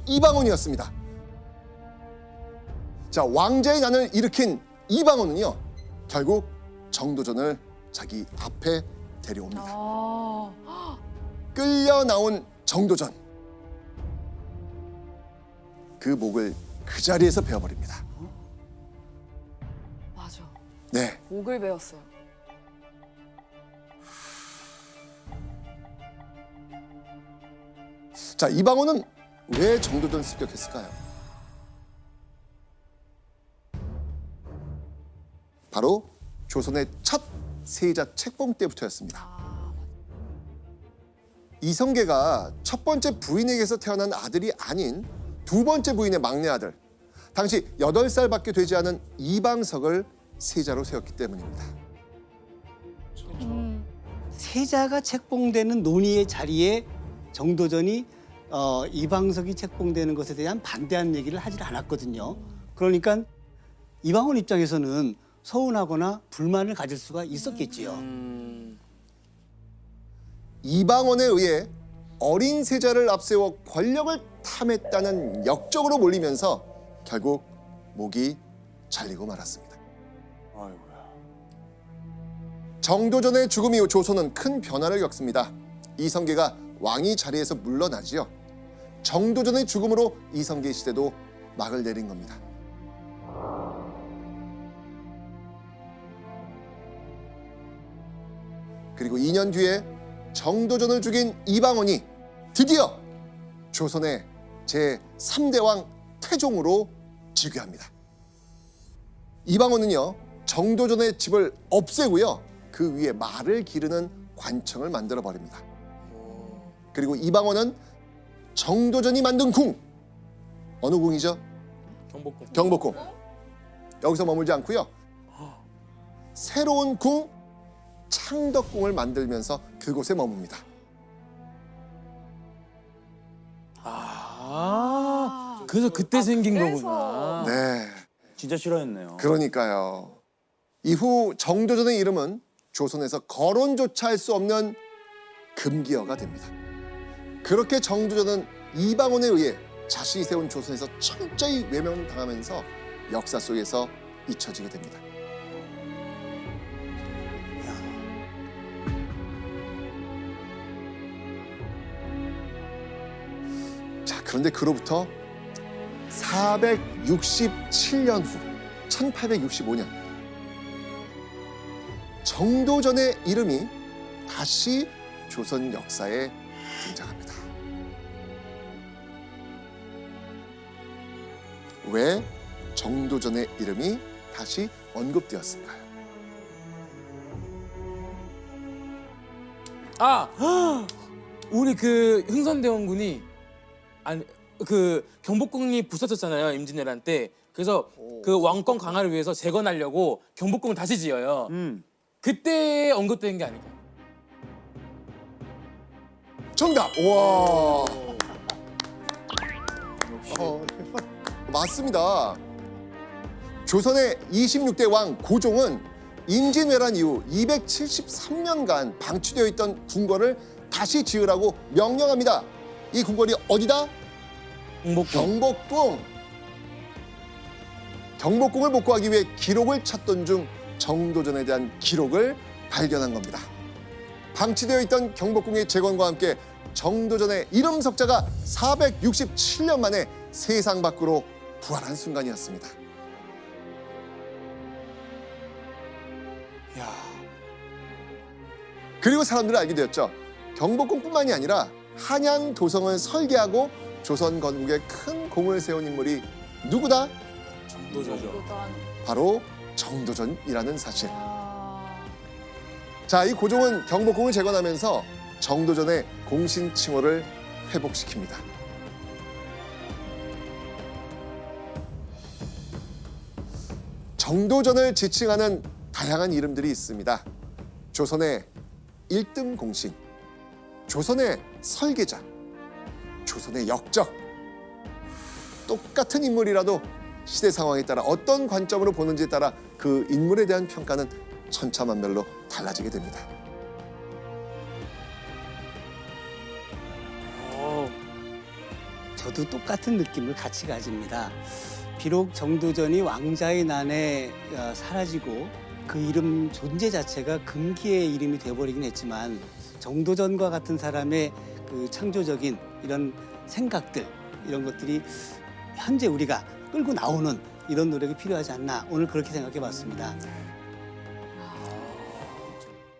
이방원이었습니다. 자, 왕자의 난을 일으킨 이방원은요, 결국 정도전을 자기 앞에 데려옵니다. 끌려 나온 정도전, 그 목을 그 자리에서 베어버립니다. 맞아. 네, 목을 베었어요. 자, 이방원은 왜 정도전을 습격했을까요? 바로 조선의 첫 세자 책봉 때부터였습니다. 이성계가 첫 번째 부인에게서 태어난 아들이 아닌 두 번째 부인의 막내 아들, 당시 8살밖에 되지 않은 이방석을 세자로 세웠기 때문입니다. 세자가 책봉되는 논의의 자리에 정도전이 이방석이 책봉되는 것에 대한 반대하는 얘기를 하질 않았거든요. 그러니까 이방원 입장에서는 서운하거나 불만을 가질 수가 있었겠지요. 이방원에 의해 어린 세자를 앞세워 권력을 탐했다는 역적으로 몰리면서 결국 목이 잘리고 말았습니다. 아이고야. 정도전의 죽음 이후 조선은 큰 변화를 겪습니다. 이성계가 왕위 자리에서 물러나지요. 정도전의 죽음으로 이성계 시대도 막을 내린 겁니다. 그리고 2년 뒤에 정도전을 죽인 이방원이 드디어 조선의 제3대 왕 태종으로 즉위합니다. 이방원은요, 정도전의 집을 없애고요, 그 위에 말을 기르는 관청을 만들어 버립니다. 그리고 이방원은 정도전이 만든 궁, 어느 궁이죠? 경복궁. 경복궁. 여기서 머물지 않고요, 새로운 궁 창덕궁을 만들면서 그곳에 머뭅니다. 그래서 그때 생긴 그래서. 거구나. 네, 진짜 싫어했네요. 그러니까요. 이후 정도전의 이름은 조선에서 거론조차 할 수 없는 금기어가 됩니다. 그렇게 정도전은 이방원에 의해 자신이 세운 조선에서 철저히 외면당하면서 역사 속에서 잊혀지게 됩니다. 자, 그런데 그로부터 467년 후 1865년 정도전의 이름이 다시 조선 역사에 등장합니다. 왜 정도전의 이름이 다시 언급되었을까요? 우리 그 흥선대원군이 아니 그 경복궁이 부서졌잖아요, 임진왜란 때. 그래서 그 왕권 강화를 위해서 재건하려고 경복궁을 다시 지어요. 그때 언급된 게 아닐까. 정답! 와. 맞습니다. 조선의 26대 왕 고종은 임진왜란 이후 273년간 방치되어 있던 궁궐을 다시 지으라고 명령합니다. 이 궁궐이 어디다? 경복궁. 경복궁을 복구하기 위해 기록을 찾던 중 정도전에 대한 기록을 발견한 겁니다. 방치되어 있던 경복궁의 재건과 함께 정도전의 이름 석자가 467년 만에 세상 밖으로 부활한 순간이었습니다. 그리고 사람들은 알게 되었죠. 경복궁뿐만이 아니라 한양 도성을 설계하고 조선 건국에 큰 공을 세운 인물이 누구다? 정도전이죠. 바로 정도전이라는 사실. 자, 이 고종은 경복궁을 재건하면서 정도전의 공신 칭호를 회복시킵니다. 정도전을 지칭하는 다양한 이름들이 있습니다. 조선의 1등 공신, 조선의 설계자, 조선의 역적. 똑같은 인물이라도 시대 상황에 따라 어떤 관점으로 보는지에 따라 그 인물에 대한 평가는 천차만별로 달라지게 됩니다. 저도 똑같은 느낌을 같이 가집니다. 비록 정도전이 왕자의 난에 사라지고 그 이름 존재 자체가 금기의 이름이 되어버리긴 했지만 정도전과 같은 사람의 그 창조적인 이런 생각들, 이런 것들이 현재 우리가 끌고 나오는 이런 노력이 필요하지 않나, 오늘 그렇게 생각해 봤습니다.